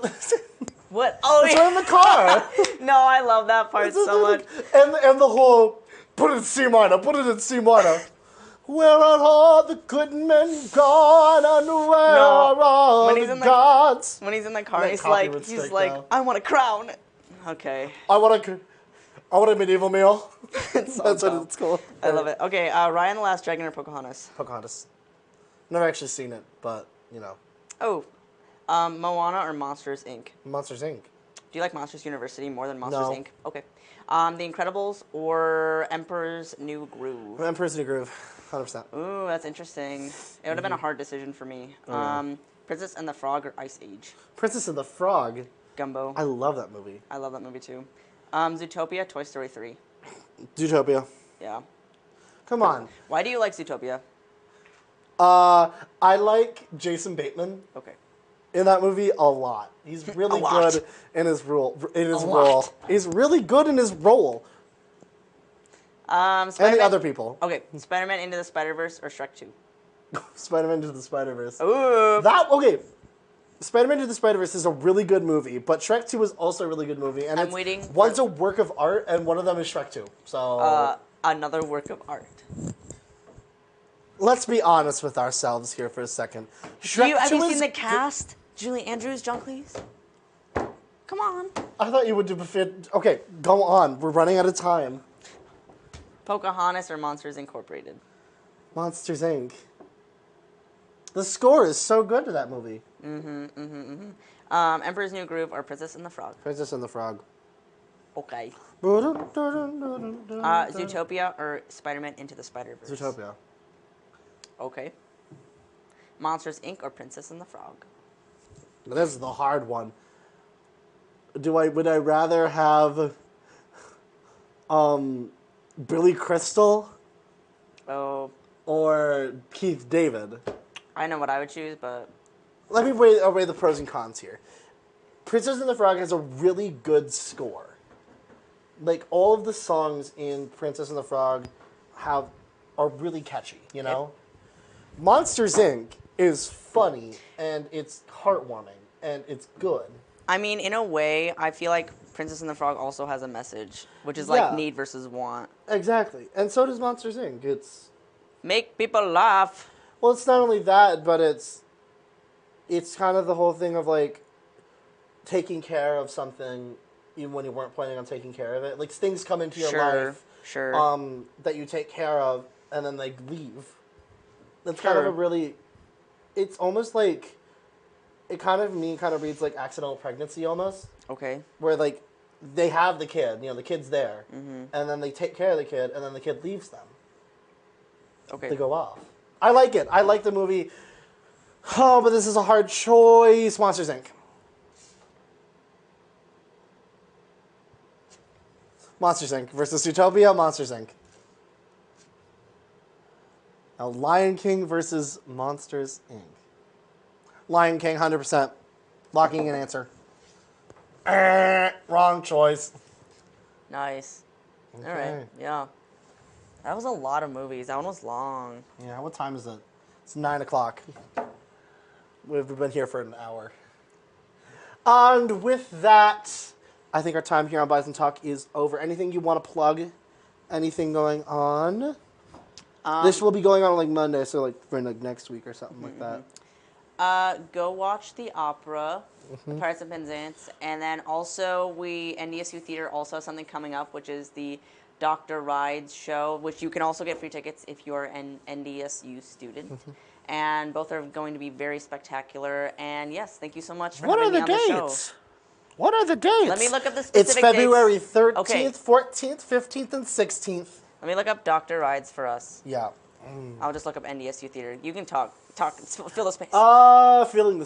S2: What? Oh,
S1: It's
S2: yeah.
S1: in the car.
S2: No, I love that part so much.
S1: And the whole, put it in C minor, put it in C minor. Where are all the good men gone, and where are all
S2: when
S1: the
S2: he's in the-
S1: gods?
S2: When he's in the car,
S1: That
S2: he's
S1: copy
S2: like,
S1: would stick now.
S2: I want a crown. Okay.
S1: I want a medieval meal.
S2: It's so
S1: That's
S2: dumb.
S1: what it's called.
S2: I love it. Okay, Ryan the Last Dragon or Pocahontas?
S1: Pocahontas. Never actually seen it, but,
S2: Oh, Moana or Monsters, Inc.?
S1: Monsters, Inc.
S2: Do you like Monsters University more than Monsters,
S1: No.
S2: Inc.? Okay. The Incredibles or Emperor's New Groove?
S1: Emperor's New Groove, 100%.
S2: Ooh, that's interesting. It would have been a hard decision for me.
S1: yeah.
S2: Princess and the Frog or Ice Age?
S1: Princess and the Frog.
S2: Gumbo.
S1: I love that movie.
S2: I love that movie too. Zootopia, Toy Story 3.
S1: Zootopia.
S2: Yeah.
S1: Come on.
S2: Why do you like Zootopia?
S1: I like Jason Bateman
S2: Okay.
S1: in that movie a lot. He's really
S2: lot.
S1: good in his role.
S2: lot.
S1: Role. He's really good in his role. And the
S2: Spider-Man-
S1: other people.
S2: Okay, Spider-Man Into the Spider-Verse or Shrek 2?
S1: Spider-Man Into the Spider-Verse.
S2: Ooh.
S1: Okay. Spider-Man Into the Spider-Verse is a really good movie, but Shrek 2 is also a really good movie. And
S2: I'm waiting for-
S1: one's a work of art, and one of them is Shrek 2. So
S2: Another work of art.
S1: let's be honest with ourselves here for a second. Shrek
S2: Have
S1: 2
S2: you
S1: is
S2: seen the cast? Julie Andrews, John Cleese? Come on.
S1: I thought you would do fit. Okay, go on. We're running out of time.
S2: Pocahontas or Monsters Incorporated?
S1: Monsters, Inc. The score is so good to that movie.
S2: Emperor's New Groove or Princess and the Frog?
S1: Princess and the Frog.
S2: Okay.
S1: Zootopia.
S2: Zootopia or Spider-Man Into the Spider-Verse?
S1: Zootopia.
S2: Okay. Monsters Inc. or Princess and the Frog?
S1: This is the hard one. Would I rather have Billy Crystal
S2: Oh,
S1: or Keith David?
S2: I know what I would choose, but
S1: Let me weigh the pros and cons here. Princess and the Frog has a really good score. Like, all of the songs in Princess and the Frog are really catchy, you know? Monsters, Inc. is funny, and it's heartwarming, and it's good.
S2: I mean, in a way, I feel like Princess and the Frog also has a message, which is like
S1: Yeah.
S2: need versus want.
S1: Exactly. And so does Monsters, Inc.
S2: Make people laugh.
S1: Well, it's not only that, but it's kind of the whole thing of, like, taking care of something even when you weren't planning on taking care of it. Like, things come into your life
S2: Sure.
S1: that you take care of, and then they leave. That's kind of
S2: Sure.
S1: it's almost like it kind of reads like accidental pregnancy almost,
S2: Okay.
S1: where like they have the kid, the kid's there, and then they take care of the kid, and then the kid leaves them.
S2: Okay.
S1: They go off. I like it. I like the movie. Oh, but this is a hard choice. Monsters Inc. Monsters Inc. versus Zootopia. Monsters Inc. Now, Lion King versus Monsters Inc. Lion King, 100%. Locking in answer. Wrong choice.
S2: Nice.
S1: Okay.
S2: All right. Yeah. That was a lot of movies. That one was long.
S1: Yeah, what time is it? It's 9 o'clock. We've been here for an hour. And with that, I think our time here on Bison Talk is over. Anything you want to plug? Anything going on? This will be going on like Monday, so like for like next week or something like that.
S2: Go watch the opera, The Pirates of Penzance, and then also NDSU Theater also has something coming up, which is the Dr. Rides show, which you can also get free tickets if you're an NDSU student. And both are going to be very spectacular. And yes, thank you so much for having me on the show.
S1: What are the dates?
S2: Let me look up the specific
S1: It's February
S2: dates.
S1: 13th,
S2: Okay.
S1: 14th, 15th, and 16th.
S2: Let me look up Dr. Rides for us.
S1: Yeah.
S2: I'll just look up NDSU Theater. You can talk, fill the space.
S1: Filling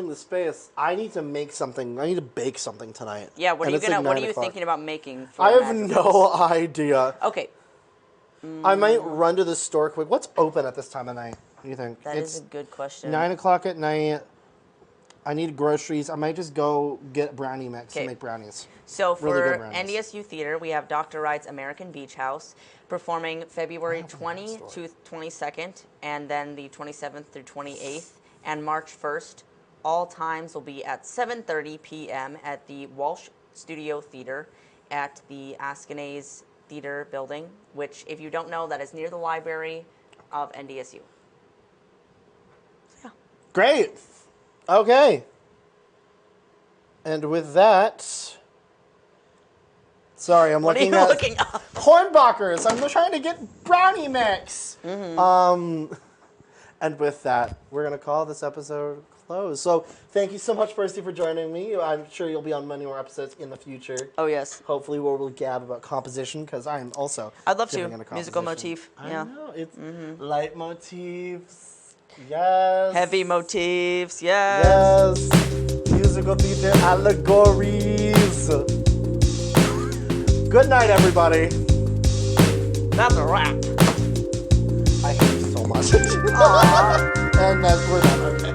S1: the space. I need to make something. I need to bake something tonight.
S2: Yeah, what
S1: And
S2: are
S1: it's like 9
S2: you
S1: o'clock.
S2: thinking about making for
S1: I have
S2: Magic
S1: no idea.
S2: Okay,
S1: I might run to the store quick. What's open at this time of night? What do you think?
S2: that is a good question.
S1: 9 o'clock at night. I need groceries. I might just go get brownie mix and
S2: Okay.
S1: make brownies.
S2: So
S1: Really good
S2: for
S1: brownies.
S2: NDSU Theater, we have Dr. Rides American Beach House performing February 20 to 22nd, and then the 27th through 28th, and March 1st. All times will be at 7:30 p.m. at the Walsh Studio Theater at the Askenaze Theater building, which, if you don't know, that is near the library of NDSU. So, yeah.
S1: Great. Okay. And with that, sorry, I'm
S2: What are
S1: looking
S2: you
S1: at
S2: looking up?
S1: Hornbachers. I'm trying to get brownie mix. And with that, we're gonna call this episode closed. So thank you so much, Percy, for joining me. I'm sure you'll be on many more episodes in the future.
S2: Oh, yes.
S1: Hopefully, we'll gab about composition because I am also.
S2: I'd love
S1: dipping
S2: to.
S1: into
S2: Musical
S1: composition.
S2: motif.
S1: I
S2: Yeah.
S1: know it's leitmotifs. Yes.
S2: Heavy motifs. Yes.
S1: Yes. Musical theater allegories. Good night, everybody.
S2: That's a wrap.
S1: I hate you so much. And we're done. Okay.